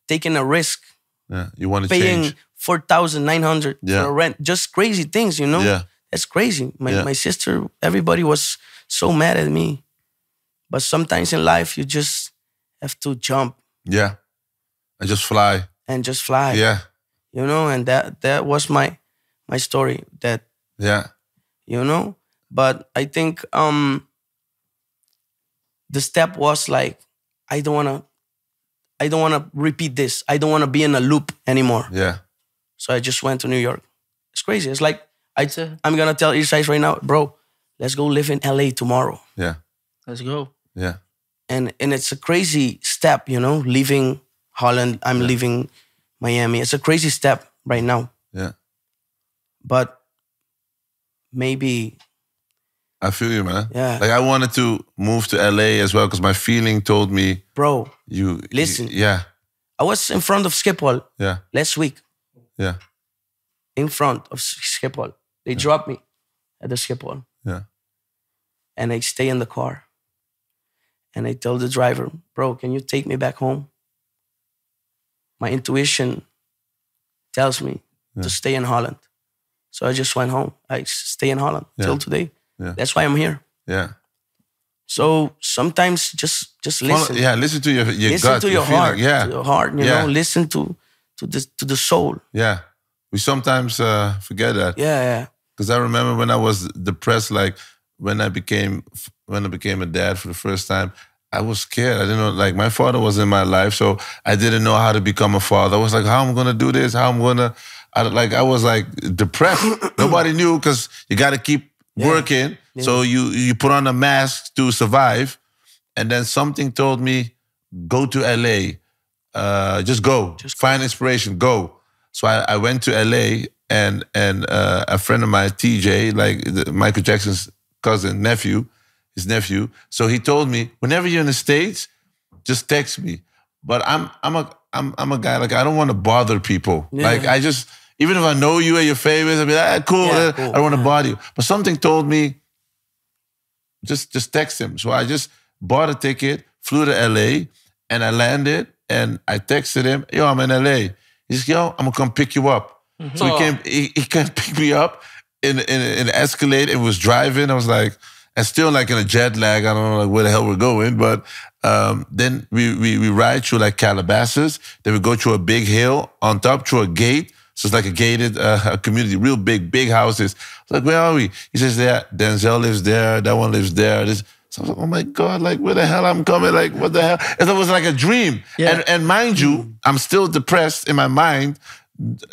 taking a risk. Yeah, you want to paying change. 4,900 for rent. Just crazy things, you know? Yeah. That's crazy. My sister, everybody was so mad at me. But sometimes in life, you just have to jump. Yeah. And just fly. Yeah. You know, and that was my story. That, you know? But I think the step was like, I don't want to repeat this. I don't want to be in a loop anymore. Yeah. So I just went to New York. It's crazy. It's like, I'm going to tell Ir-Sais right now, bro, let's go live in LA tomorrow. Yeah. Let's go. Yeah. And it's a crazy step, you know, leaving Holland. I'm leaving Miami. It's a crazy step right now. Yeah. But maybe... I feel you, man. Yeah. Like I wanted to move to LA as well because my feeling told me... Bro, listen. I was in front of Schiphol last week. Yeah. In front of Schiphol. They dropped me at the Schiphol. Yeah. And I stay in the car. And I tell the driver, bro, can you take me back home? My intuition tells me to stay in Holland. So I just went home. I stay in Holland till today. Yeah. That's why I'm here. Yeah. So sometimes just listen. Listen to your listen gut. To your heart. Yeah. To your heart, you know, listen to the soul. Yeah. We sometimes forget that. Yeah. Because I remember when I was depressed, like when I became a dad for the first time, I was scared. I didn't know, like my father was in my life, so I didn't know how to become a father. I was like, how am I gonna do this? I was like depressed. Nobody knew because you got to keep working. Yeah. So you put on a mask to survive. And then something told me, go to LA. Just go. Find inspiration. Go. So I went to LA and a friend of mine, TJ, like Michael Jackson's his nephew. So he told me, whenever you're in the States, just text me. But I'm a guy, like I don't want to bother people. Yeah. Like I just, even if I know you and you're famous, I'll be like, cool. I don't want to bother you. But something told me, just text him. So I just bought a ticket, flew to LA, and I landed. And I texted him, yo, I'm in LA. He said, yo, I'm gonna come pick you up. So he came pick me up in an Escalade and was driving. I was like, and still like in a jet lag. I don't know like where the hell we're going. But then we ride through like Calabasas. Then we go through a big hill on top through a gate. So it's like a gated community, real big houses. I was like, where are we? He says, yeah, Denzel lives there. That one lives there. So I was like, oh my God, like where the hell I'm coming? Like what the hell? And it was like a dream. Yeah. And mind you, I'm still depressed in my mind,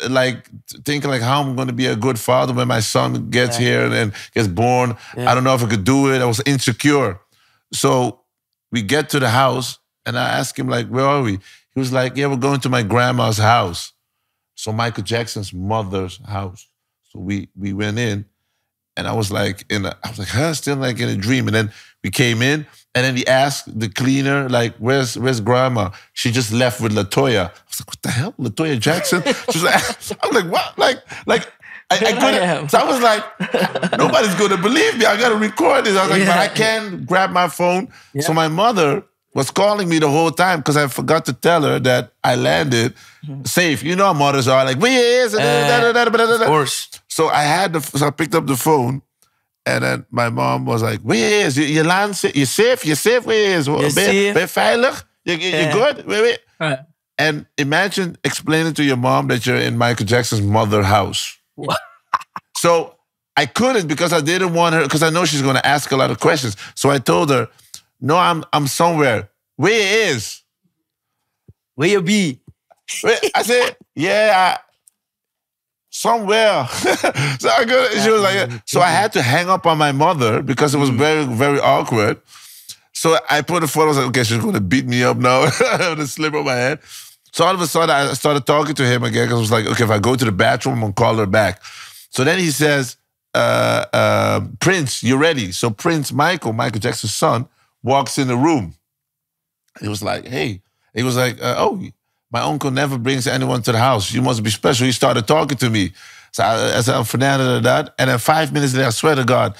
like thinking like how I'm going to be a good father when my son gets here and gets born. I don't know if I could do it. I was insecure. So we get to the house and I asked him like, where are we? He was like, yeah, we're going to my grandma's house. So Michael Jackson's mother's house. So we went in and I was like, huh, still like in a dream. And then we came in and then he asked the cleaner, like, where's grandma? She just left with LaToya. I was like, what the hell? LaToya Jackson? She was like, I'm like, what? Like I couldn't. So I was like, nobody's going to believe me. I got to record this. I was like, but I can't grab my phone. Yeah. So my mother was calling me the whole time because I forgot to tell her that I landed safe. You know how mothers are like, where is it? Of course. So so I picked up the phone and then my mom was like, where is you land safe? You safe? You safe? Where is? Ben je veilig? You good? Wait. And imagine explaining to your mom that you're in Michael Jackson's mother's house. So I couldn't because I didn't want her, because I know she's going to ask a lot of questions. So I told her, no, I'm somewhere. Where is? Where you be? I said, yeah, somewhere. So she was like, so I had to hang up on my mother because it was very, very awkward. So I put the phone, I was like, okay, she's going to beat me up now. The slip on my head. So all of a sudden, I started talking to him again because I was like, okay, if I go to the bathroom, I'm going to call her back. So then he says, Prince, you ready? So Prince Michael Jackson's son, walks in the room. He was like, hey. He was like, oh, my uncle never brings anyone to the house. You must be special. He started talking to me. So I said, I'm Fernando, that. And then 5 minutes later, I swear to God,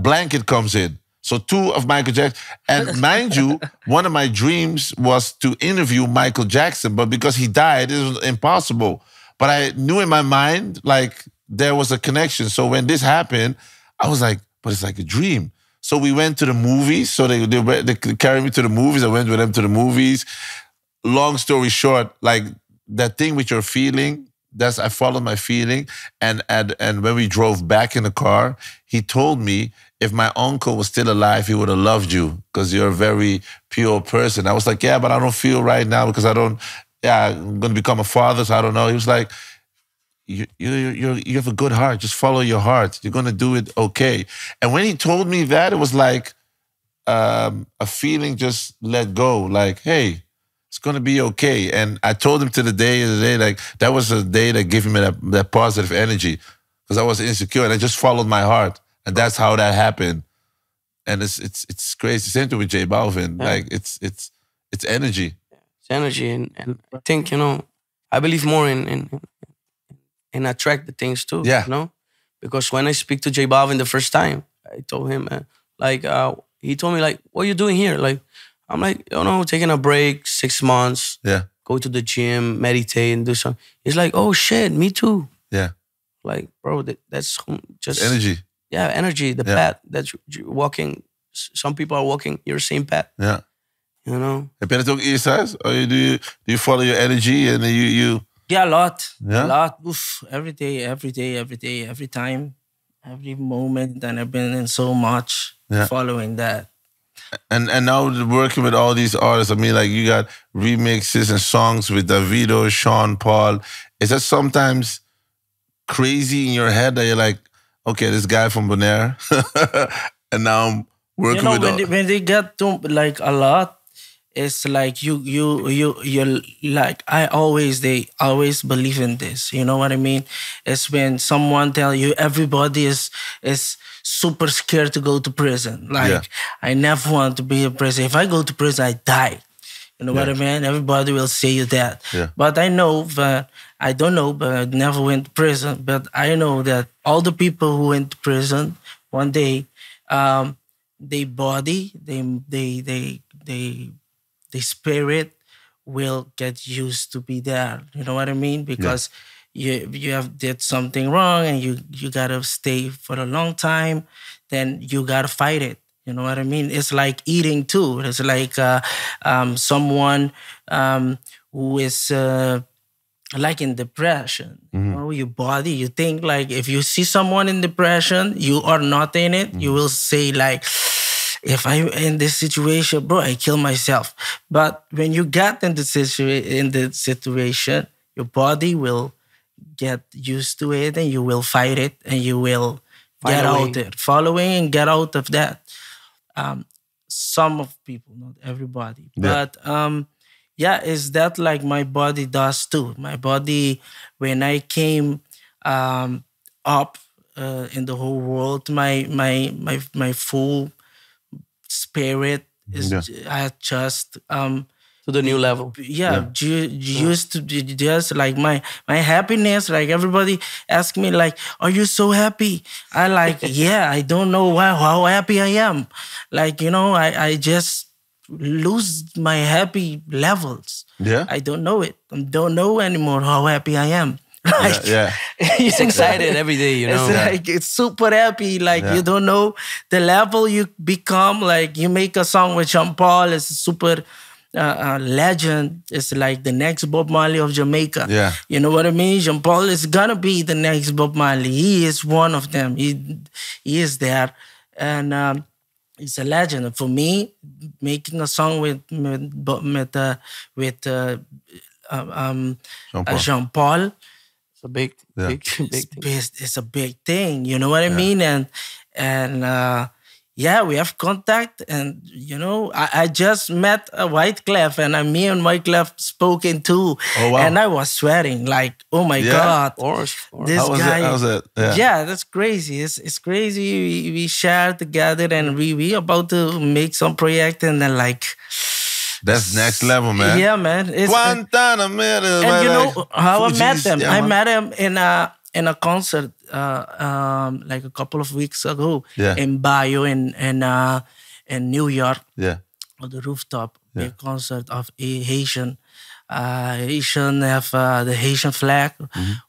Blanket comes in. So 2 of Michael Jackson. And mind you, one of my dreams was to interview Michael Jackson, but because he died, it was impossible. But I knew in my mind, like, there was a connection. So when this happened, I was like, but it's like a dream. So we went to the movies. So they carried me to the movies. I went with them to the movies. Long story short, like that thing with your feeling, I followed my feeling. And when we drove back in the car, he told me if my uncle was still alive, he would have loved you because you're a very pure person. I was like, yeah, but I don't feel right now because I'm going to become a father, so I don't know. He was like, you have a good heart. Just follow your heart. You're going to do it okay. And when he told me that, it was like a feeling just let go. Like, hey, it's going to be okay. And I told him to the day, like that was a day that gave me that positive energy because I was insecure and I just followed my heart. And that's how that happened. And it's crazy. Same thing with J Balvin. Yeah. Like it's energy. It's energy. And I think, I believe more in attract the things too. Yeah. Because when I speak to J Balvin the first time, I told him, he told me, like, what are you doing here? Like, I'm like, taking a break, 6 months. Yeah. Go to the gym, meditate, and do something. He's like, oh shit, me too. Yeah. Like, bro, that's just energy. Yeah, energy, the path that you're walking. Some people are walking your same path. Yeah. Heb je dat ook Ir-Sais? Or do you follow your energy and you... Yeah, a lot. Yeah? A lot. Oof, every day, every time, every moment. And I've been in so much following that. And now working with all these artists, I mean, like you got remixes and songs with Davido, Sean Paul. Is that sometimes crazy in your head that you're like, okay, this guy from Bonaire, and now I'm working with... when they get to like a lot, it's like you like they always believe in this. You know what I mean? It's when someone tell you everybody is super scared to go to prison. Like I never want to be in prison. If I go to prison, I die. You know what I mean? Everybody will say you that. Yeah. But I know that I don't know, but I never went to prison. But I know that all the people who went to prison one day, their body, their spirit will get used to be there. You know what I mean? Because you have did something wrong and you gotta stay for a long time, then you gotta fight it. You know what I mean? It's like eating too. It's like someone who is like in depression. You know, your body, you think like if you see someone in depression, you are not in it, you will say like, if I'm in this situation, bro, I kill myself. But when you get in the situation, your body will get used to it and you will fight it and you will get out it, following and get out of that. Some of people, not everybody. But is that like my body does too. My body, when I came up in the whole world, my full spirit is just to the new level. Used to be just like my happiness. Like everybody ask me like, are you so happy? I like, I don't know how happy I am. Like, you know, I just lose my happy levels. I don't know it. I don't know anymore how happy I am. Like, He's excited every day, you know. It's like it's super happy. Like you don't know the level you become. Like you make a song with Jean Paul, it's a super legend. It's like the next Bob Marley of Jamaica. You know what I mean? Jean Paul is gonna be the next Bob Marley. He is one of them. He is there, and he's a legend. For me, making a song with Jean Paul. A big thing. It's a big thing, you know what I mean? And we have contact, and you know, I just met Wyclef, and me and Wyclef spoken too. Oh, wow. And I was sweating like, oh my God, this guy. How's it? That's crazy. It's crazy. We share together, and we about to make some project, and then like. That's next level, man. Yeah, man. And you know how I met them? I met him in a concert like a couple of weeks ago in Bayou in New York. On the rooftop, a concert of a Haitian. Haitian have the Haitian flag.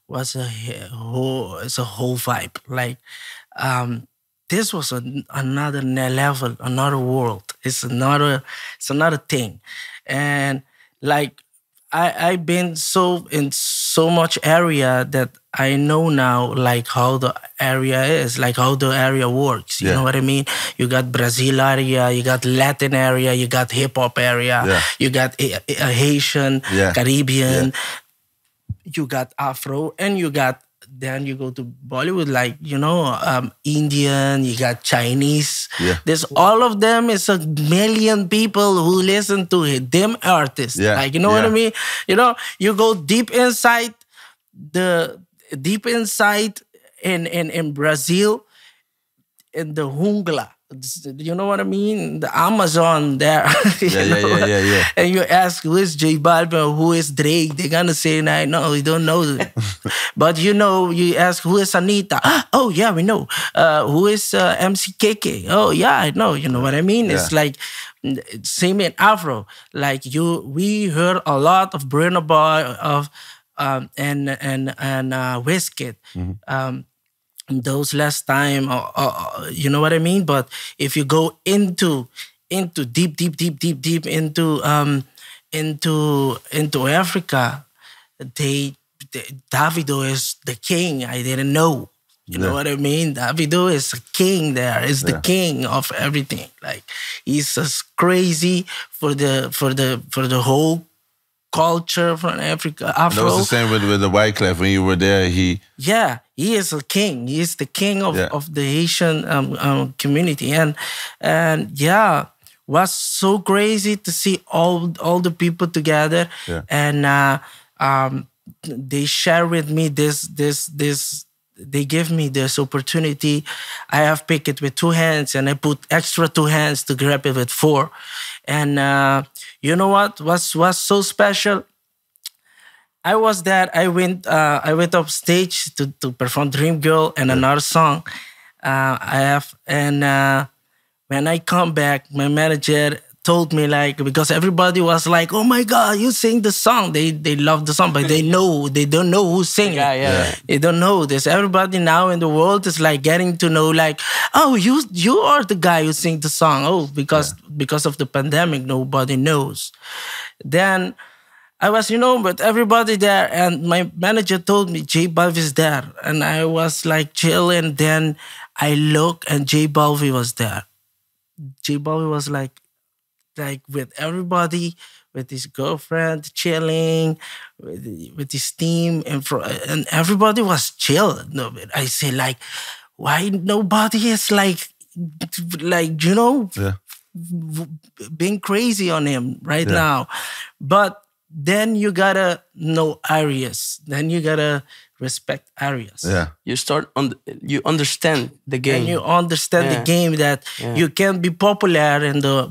Was it's a whole vibe. Like this was another level, another world. It's another thing, and like I've been in so much area that I know now, like how the area is, like how the area works. You know what I mean? You got Brazil area, you got Latin area, you got hip hop area, you got a Haitian, Caribbean, you got Afro, and you got. Then you go to Bollywood, like, you know, Indian, you got Chinese. There's all of them. It's a million people who listen to it. Them artists. Like, you know what I mean? You know, you go deep inside in Brazil, in the jungla. You know what I mean? The Amazon there. And you ask, who is J Balvin, who is Drake? They're gonna say, no, we don't know. But you know, you ask, who is Anita? Oh yeah, we know. Who is MCKK? Oh yeah, I know. You know what I mean? It's like same in Afro. Like we heard a lot of Burna Boy and Wizkid. Those last time, you know what I mean? But if you go into deep into Africa, Davido is the king. I didn't know. You know what I mean? Davido is a king there. Is the king of everything. Like he's just crazy for the whole culture from Africa. Afro. That was the same with the Wyclef when you were there. He is a king. He is the king of the Haitian community, and was so crazy to see all the people together, and they share with me this. They give me this opportunity. I have picked it with 2 hands, and I put extra 2 hands to grab it with 4. And you know what was so special? I was there. I went up stage to perform Dreamgirl and another song. When I come back, my manager told me, like, because everybody was like, "Oh my God, you sing the song." They love the song, but they don't know who's singing. Yeah. They don't know this. Everybody now in the world is like getting to know, like, "Oh, you are the guy who sing the song." Oh, because of the pandemic, nobody knows. Then I was, with everybody there, and my manager told me J Balvin is there, and I was like chilling. Then I look, and J Balvin was there. J Balvin was like with everybody, with his girlfriend, chilling, with his team, and everybody was chill. No, I say, like, why nobody is like being crazy on him right now? But then you gotta know areas. Then you gotta respect areas. Yeah. You understand the game. And you understand the game, that you can be popular in the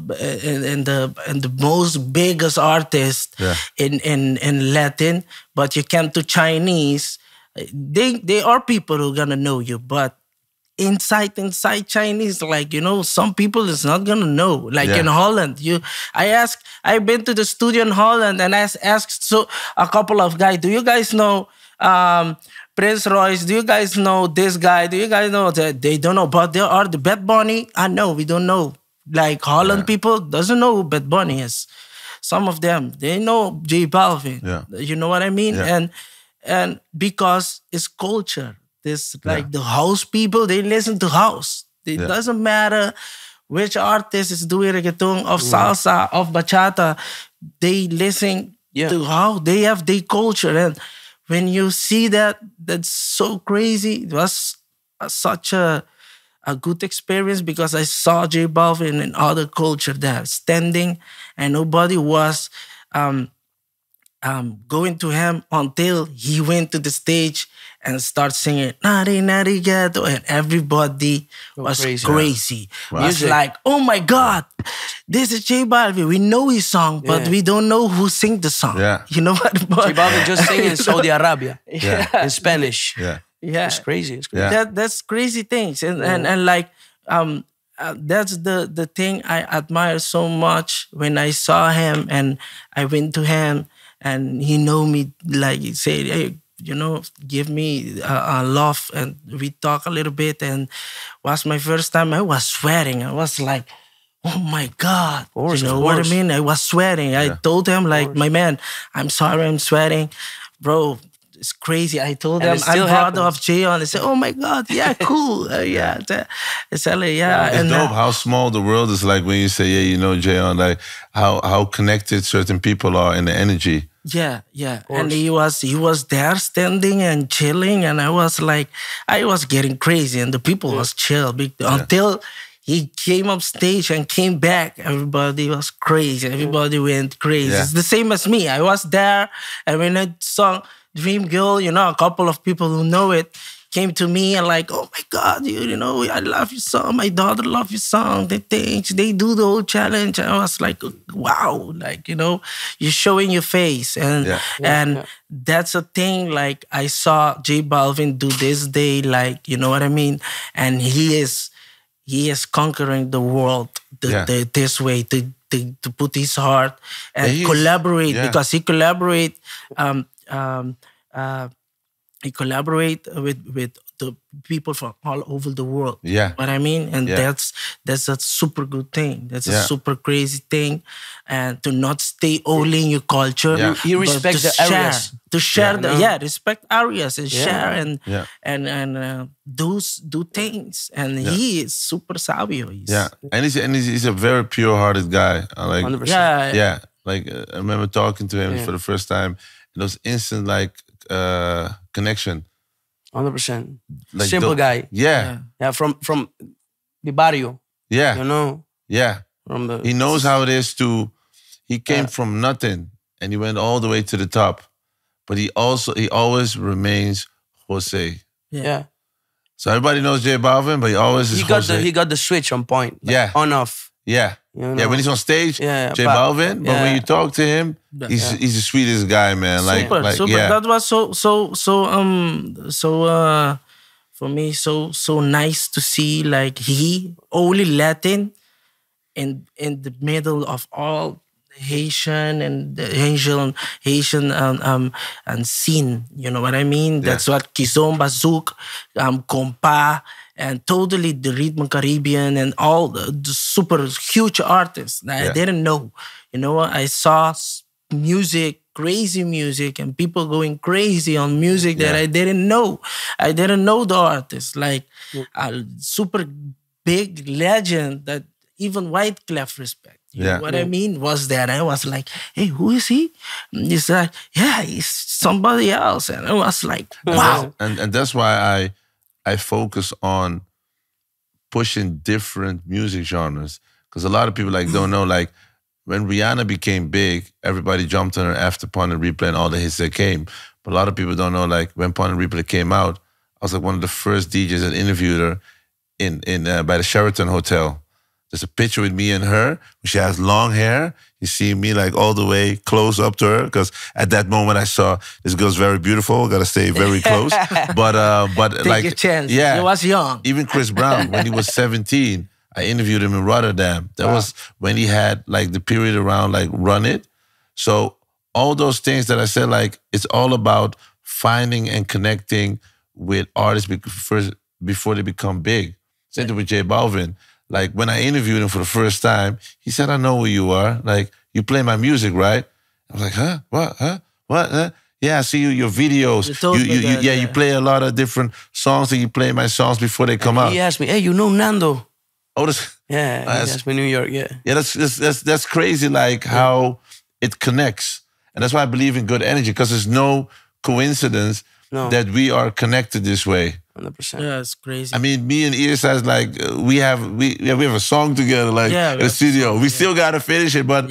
most biggest artist in Latin, but you come to Chinese. They are people who are gonna know you, but inside Chinese, like, some people is not gonna know. Like in Holland, I've been to the studio in Holland, and I asked a couple of guys, "Do you guys know Prince Royce? Do you guys know this guy? Do you guys know that?" They don't know, but there are the Bad Bunny. I know, we don't know. Like Holland people doesn't know who Bad Bunny is. Some of them, they know J Balvin. Yeah. You know what I mean? Yeah. And because it's culture. This, like, the house people, they listen to house. It doesn't matter which artist is doing reggaeton of salsa of bachata. They listen to how they have their culture. And when you see that, that's so crazy. It was such a good experience, because I saw J Balvin and other culture there standing, and nobody was going to him until he went to the stage and start singing "Nari Nari Ghetto," and everybody was crazy. Wow. It was like, "Oh my God, this is J Balvin. We know his song, but we don't know who sing the song." Yeah. You know what? J Balvin just singing in Saudi Arabia in Spanish. Yeah. Yeah, It's crazy. It's crazy. Yeah. That's crazy things, and like that's the thing I admire so much. When I saw him and I went to him, and he know me, like, he said, "Hey, give me a love," and we talk a little bit. And was my first time. I was sweating. I was like, "Oh my God!" What I mean? I was sweating. I told him, like, "My man, I'm sorry, I'm sweating, bro. It's crazy." I told And him, it still "I'm proud happens. of Jeon." They said, "Oh my God, yeah, cool." It's like, It's dope how small the world is, like, when you say, Jeon, like how connected certain people are in the energy. Yeah. And he was there standing and chilling, and I was getting crazy, and the people was chill until he came up stage and came back. Everybody was crazy. Everybody went crazy. Yeah. It's the same as me. I was there, and when I sung Dreamgirl, a couple of people who know it came to me and like, "Oh my God, I love your song. My daughter loves your song. They do the whole challenge." I was like, wow, like, you're showing your face. And that's a thing, like, I saw J Balvin do this day, like, you know what I mean? And he is conquering the world this way, to put his heart and collaborate, because he collaborate with the people from all over the world. Yeah. What I mean? And that's a super good thing. That's a super crazy thing. And to not stay only in your culture. Yeah. He respects the areas. To share respect areas and share and do things. And he is super savvy. He's a very pure-hearted guy. Like, 100%. Yeah. Like, I remember talking to him for the first time. It was instant, like, connection. 100%. Like, Simple guy. Yeah. Yeah, from the barrio. Yeah. Yeah. He knows how it is to. He came from nothing and he went all the way to the top, but he always remains Jose. Yeah. So everybody knows J Balvin, but he always is Jose. He got the switch on point. Like, on off. Yeah. Yeah, when he's on stage, J Balvin. But when you talk to him, he's the sweetest guy, man. Like, super. Yeah. That was so for me, so nice to see, like, he only Latin in the middle of all Haitian and the Haitian and scene. You know what I mean? That's what Kizomba Zouk, Compa, and totally the Rhythm Caribbean and all the super huge artists that I didn't know. You know what? I saw music, crazy music, and people going crazy on music that I didn't know. I didn't know the artists. Like a super big legend that even Wyclef respect. You know what I mean? Was there. I was like, hey, who is he? And he's like, yeah, he's somebody else. And I was like, wow. And that's why I focus on pushing different music genres. Because a lot of people don't know, like, when Rihanna became big, everybody jumped on her after Pon and Replay and all the hits that came. But a lot of people don't know, like, when Pon and Replay came out, I was like one of the first DJs that interviewed her by the Sheraton Hotel. There's a picture with me and her. She has long hair. You see me like all the way close up to her, because at that moment I saw this girl's very beautiful. Got to stay very close. But Take like, your chance. yeah, You was young. Even Chris Brown, when he was 17, I interviewed him in Rotterdam. That was when he had like the period around like Run It. So all those things that I said, like, it's all about finding and connecting with artists before they become big. Same thing with J Balvin. Like, when I interviewed him for the first time, he said, I know who you are. Like, you play my music, right? I was like, huh? What? Huh? What? Huh? Yeah, I see your videos. You play a lot of different songs, and you play my songs before they come out. He asked me, hey, you know Nando? Oh, he asked me New York, Yeah, that's crazy, like, how it connects. And that's why I believe in good energy, because there's no coincidence that we are connected this way. 100%. Yeah, it's crazy. I mean, me and Ir-Sais, like, we have a song together, like, in the studio. We still gotta finish it, but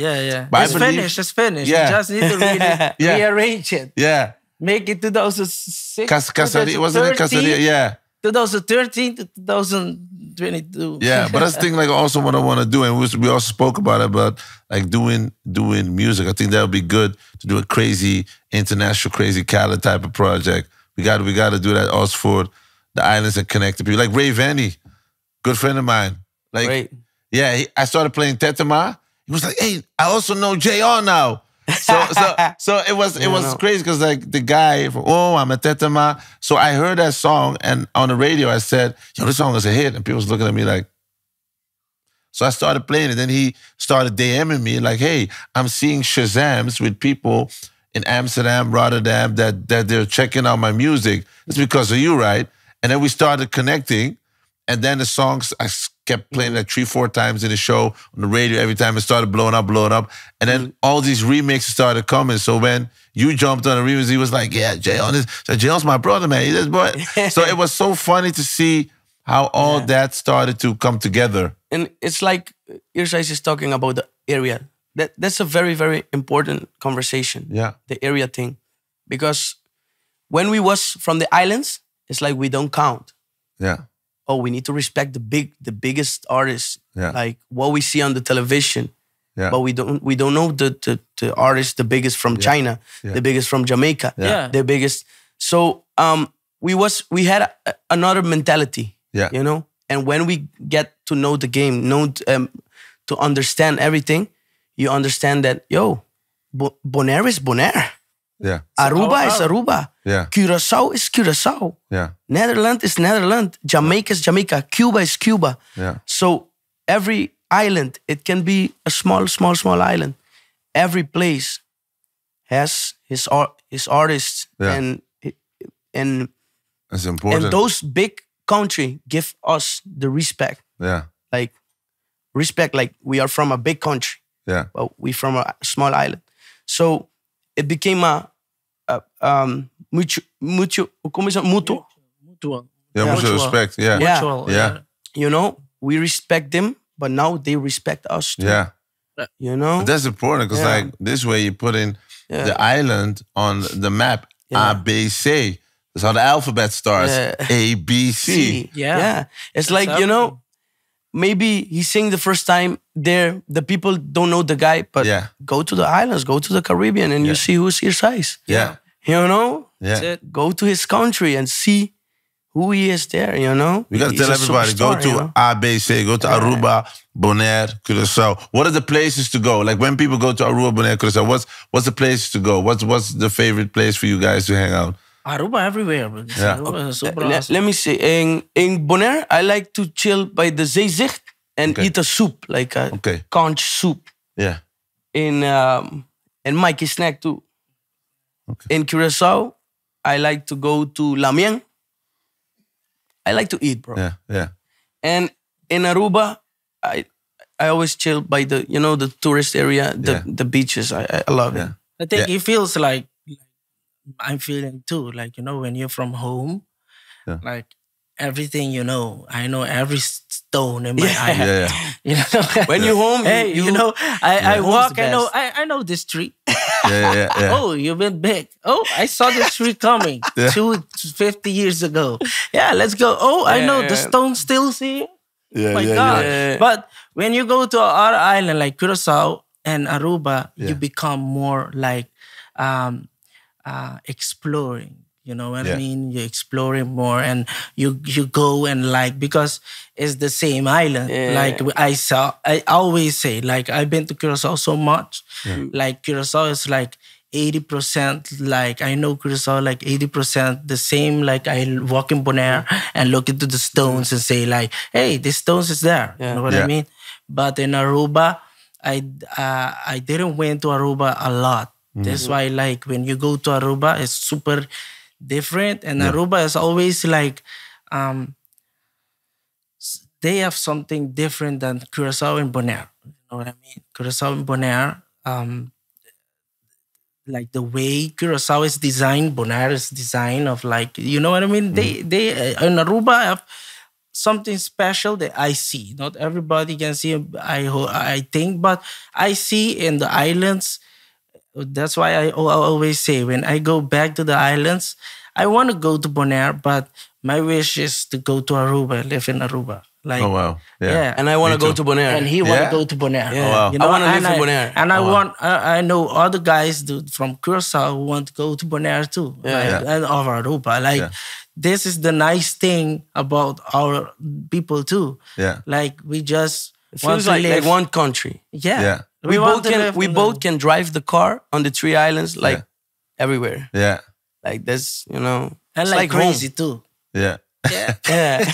but it's finished. It's finished. Yeah. You just need to really rearrange it. Yeah. Make it 2006. Casaria, wasn't it Casaria? Yeah. 2013 to 2022. Yeah, but that's the thing, like, also what I want to do, and we also spoke about it, but like doing music. I think that would be good to do a crazy international, crazy Cali type of project. We got to do that also for the islands and connect to people. Like Ray Vanny, good friend of mine. Like, I started playing Tetema. He was like, hey, I also know Jeon now. So it was crazy, because like the guy from, I'm a Tetema. So I heard that song, and on the radio I said, yo, this song is a hit. And people was looking at me like, so I started playing it. Then he started DMing me like, hey, I'm seeing Shazams with people in Amsterdam, Rotterdam, that they're checking out my music. It's because of you, right? And then we started connecting. And then the songs, I kept playing like 3-4 times in the show, on the radio, every time it started blowing up. And then all these remixes started coming. So when you jumped on the remix, he was like, yeah, Jeon's my brother, man. He's this boy. So it was so funny to see how all that started to come together. And it's like Ir-Sais is talking about the area. That's a very, very important conversation. Yeah. The area thing. Because when we was from the islands, it's like we don't count. Yeah. Oh, we need to respect the biggest artists, like what we see on the television. Yeah. But we don't know the artist, the biggest from China, the biggest from Jamaica, the biggest. So we had another mentality, you know. And when we get to know the game, to understand everything, you understand that Bonaire is Bonaire. Yeah. Aruba is Aruba. Yeah. Curaçao is Curaçao. Yeah. Netherlands is Netherlands. Jamaica is Jamaica. Cuba is Cuba. Yeah. So every island, it can be a small island. Every place has his artists, and that's important. And those big country give us the respect. Yeah. Like respect, like we are from a big country. Yeah. But we from a small island. So it became a mutual. Yeah, mutual respect. Yeah. Mutual, yeah. You know, we respect them, but now they respect us too. Yeah. You know? But that's important, because like this way you put in the island on the map. A, B, C. That's how the alphabet starts. A, B, C. Yeah. It's like, you know, maybe he sing the first time there, the people don't know the guy, but go to the islands, go to the Caribbean, and you see who's Ir-Sais. Yeah. You know? Yeah. Go to his country and see who he is there, you know? We got to He's tell a everybody, go superstar, to you know? ABC, go to Aruba, Bonaire, Curaçao. What are the places to go? Like when people go to Aruba, Bonaire, Curaçao, what's the places to go? What's the favorite place for you guys to hang out? Aruba everywhere. Bro. Yeah. Aruba is super Let awesome. me say, in Bonaire, I like to chill by the zeezicht and eat a soup, like a conch soup. Yeah. In Mikey Snack too. Okay. In Curaçao, I like to go to La Mieng. I like to eat, bro. Yeah. And in Aruba, I always chill by the the tourist area, the beaches. I love it. I think it feels like I'm feeling too. Like, when you're from home, like everything, I know every stone in my eye. Yeah. When you're home, hey, I walk, I know this tree. Yeah. Oh, you've been big. Oh, I saw this tree coming 50 years ago. Yeah, let's go. Oh, I know the stone's still here. Yeah, My God. Yeah. But when you go to our island like Curaçao and Aruba, you become more like exploring. You know what I mean? You're exploring more, and you go and because it's the same island. Like I always say, like I've been to Curaçao so much. Like Curaçao is like 80%. Like I know Curaçao like 80% the same. Like I walk in Bonaire and look into the stones and say like, hey, this stones is there. You know what I mean? But in Aruba, I didn't went to Aruba a lot. That's why like when you go to Aruba, it's super different, and Aruba is always like they have something different than Curaçao and Bonaire. You know what I mean? Curaçao and Bonaire, like the way Curaçao is designed, Bonaire is designed of like, you know what I mean? They in Aruba have something special that I see. Not everybody can see. I think, but I see in the islands. That's why I always say when I go back to the islands, I want to go to Bonaire, but my wish is to go to Aruba, live in Aruba. Like, oh wow, yeah. And I want to go to Bonaire, and he want to go to Bonaire. Yeah. Oh, wow. You know, I want to live in Bonaire. And I know other guys from Curaçao who want to go to Bonaire too, and of Aruba. Like this is the nice thing about our people too. Yeah, like we just it feels like one country. Yeah. We both can drive the car on the 3 islands everywhere. Yeah. Like that's, and it's like crazy home. too. Yeah. Yeah.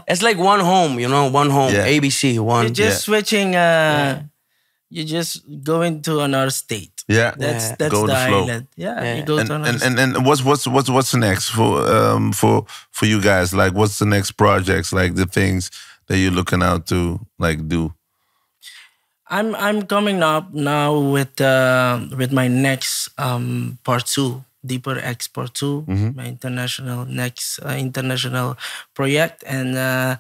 It's like one home, one home. Yeah. ABC, one. You're just switching you're just going to another state. Yeah. That's go the flow. island. Yeah. You go to another state. And what's next for you guys? Like what's the next projects, like the things that you're looking out to like do? I'm coming up now with my next part 2, Deeper X part 2, my international project, and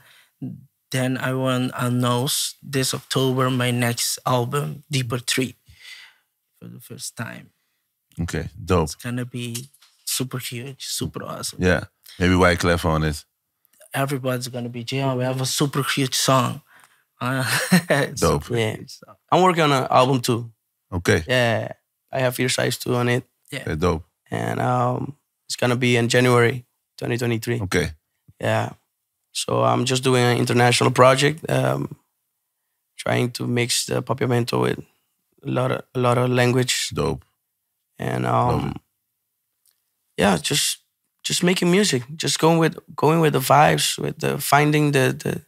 then I want to announce this October my next album, Deeper 3, for the first time. Okay, dope. It's gonna be super huge, super awesome. Yeah, maybe Wyclef on it. Everybody's gonna be Jeon. We have a super huge song. Dope. Yeah. I'm working on an album too. Okay. Yeah. I have Ir-Sais too on it. Yeah. Okay, dope. And it's gonna be in January 2023. Okay. Yeah. So I'm just doing an international project, trying to mix the Papiamento with a lot of language. Dope. And yeah, just making music, just going with the vibes, with the finding the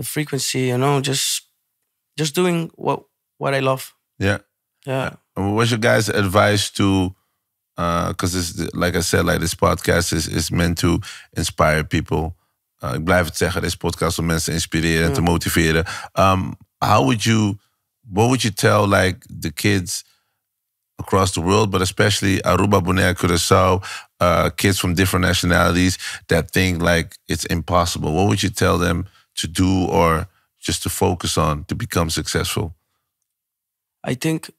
frequency, just doing what I love. Yeah. Yeah. What's your guys' advice to? Because like I said, like this podcast is meant to inspire people. Ik blijf het zeggen, deze podcast om mensen te inspireren en te motiveren. What would you tell like the kids across the world, but especially Aruba, Bonaire, Curaçao, kids from different nationalities that think like it's impossible? What would you tell them to do or just to focus on to become successful? I think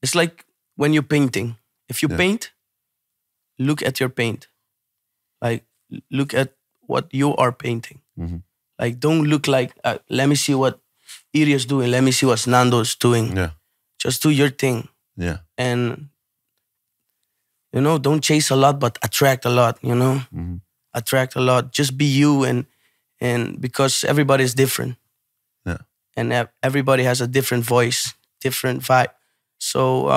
it's like when you're painting. If you paint, look at your paint. Like, look at what you are painting. Mm-hmm. Like, don't look like, let me see what Ir is doing. Let me see what Nando is doing. Yeah. Just do your thing. Yeah. And You know, don't chase a lot, but attract a lot. You know, attract a lot. Just be you, and because everybody is different. Yeah. And everybody has a different voice, different vibe. So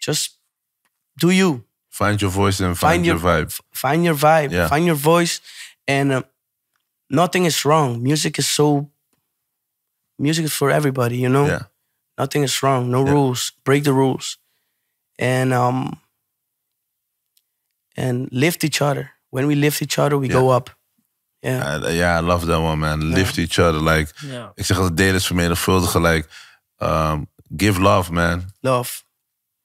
just do you. Find your voice and find your vibe. Find your vibe. Yeah. Find your voice, and nothing is wrong. Music is for everybody. You know. Yeah. Nothing is wrong. No rules. Break the rules, and lift each other. When we lift each other, we go up. Yeah, I love that one, man. Lift each other. Like, ik zeg altijd, delen is vermenigvuldigen. Like, give love, man.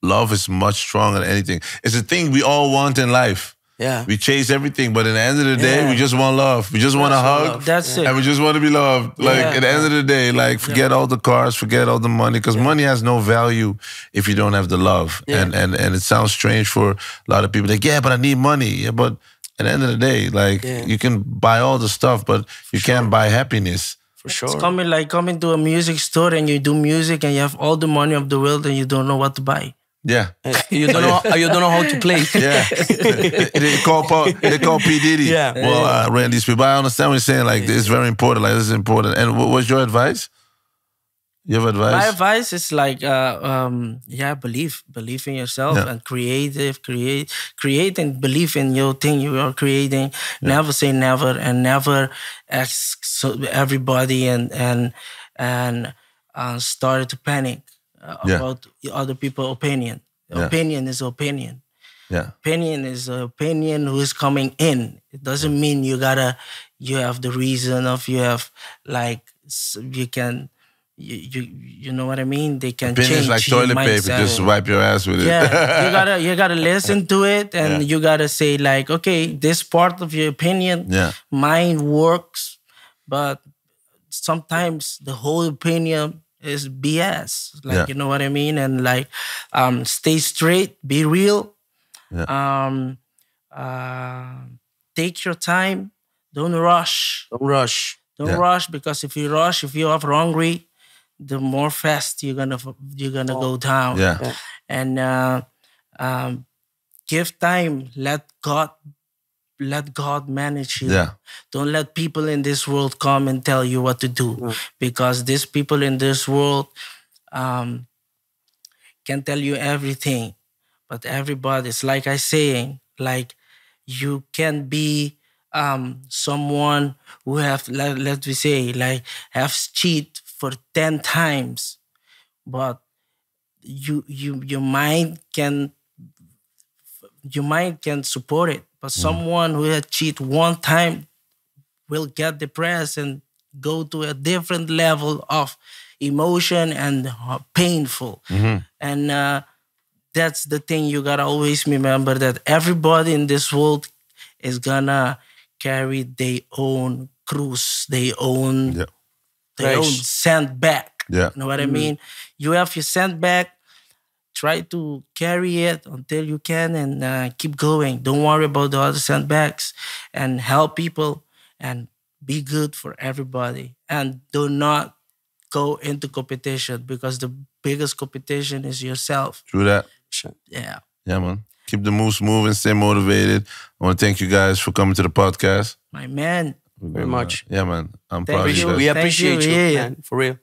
Love is much stronger than anything. It's a thing we all want in life. Yeah. We chase everything, but at the end of the day, we just want love. We just want a hug. That's it. And we just want to be loved. Like, at the end of the day, like, forget all the cars, forget all the money. Because money has no value if you don't have the love. Yeah. And it sounds strange for a lot of people. Like, yeah, but I need money. Yeah, but at the end of the day, like, you can buy all the stuff, but you can't buy happiness. For sure. It's coming to a music store and you do music and you have all the money of the world and you don't know what to buy. Yeah. You don't know how to play. Yeah. they call P. Diddy. Yeah. Well, Randy's people. I understand what you're saying. Like, it's very important. Like, this is important. And what's your advice? You have advice? My advice is like, believe in yourself and create and believe in your thing you are creating. Never say never, and never ask everybody and start to panic about other people's opinion. Opinion is opinion. Yeah. Opinion is opinion who is coming in. It doesn't mean you have the reason of you have like you can. You know what I mean? They can Opinions change like toilet paper. Just wipe your ass with it. Yeah, you gotta listen to it, and you gotta say like, okay, this part of your opinion, mine works, but sometimes the whole opinion is BS. Like you know what I mean? And like, stay straight, be real. Yeah. Take your time. Don't rush. Don't rush, because if you rush, if you are hungry, the more fast you're gonna go down. Yeah. And give time. Let God manage you. Yeah. Don't let people in this world come and tell you what to do, because these people in this world can tell you everything. But everybody's like I saying, like you can be someone who have, let me say, like have cheat for 10 times, but your mind can support it. But someone who had cheat one time will get depressed and go to a different level of emotion and painful. And that's the thing you gotta always remember, that everybody in this world is gonna carry their own cruise, their own sandbag. Yeah. You know what I mean? You have your sandbag, try to carry it until you can, and keep going. Don't worry about the other sandbags, and help people and be good for everybody. And do not go into competition, because the biggest competition is yourself. True that. Yeah. Yeah, man. Keep the moves moving, stay motivated. I want to thank you guys for coming to the podcast. My man. Very much. Yeah, man. I'm proud of you you. guys. We appreciate you, Yeah. man. For real.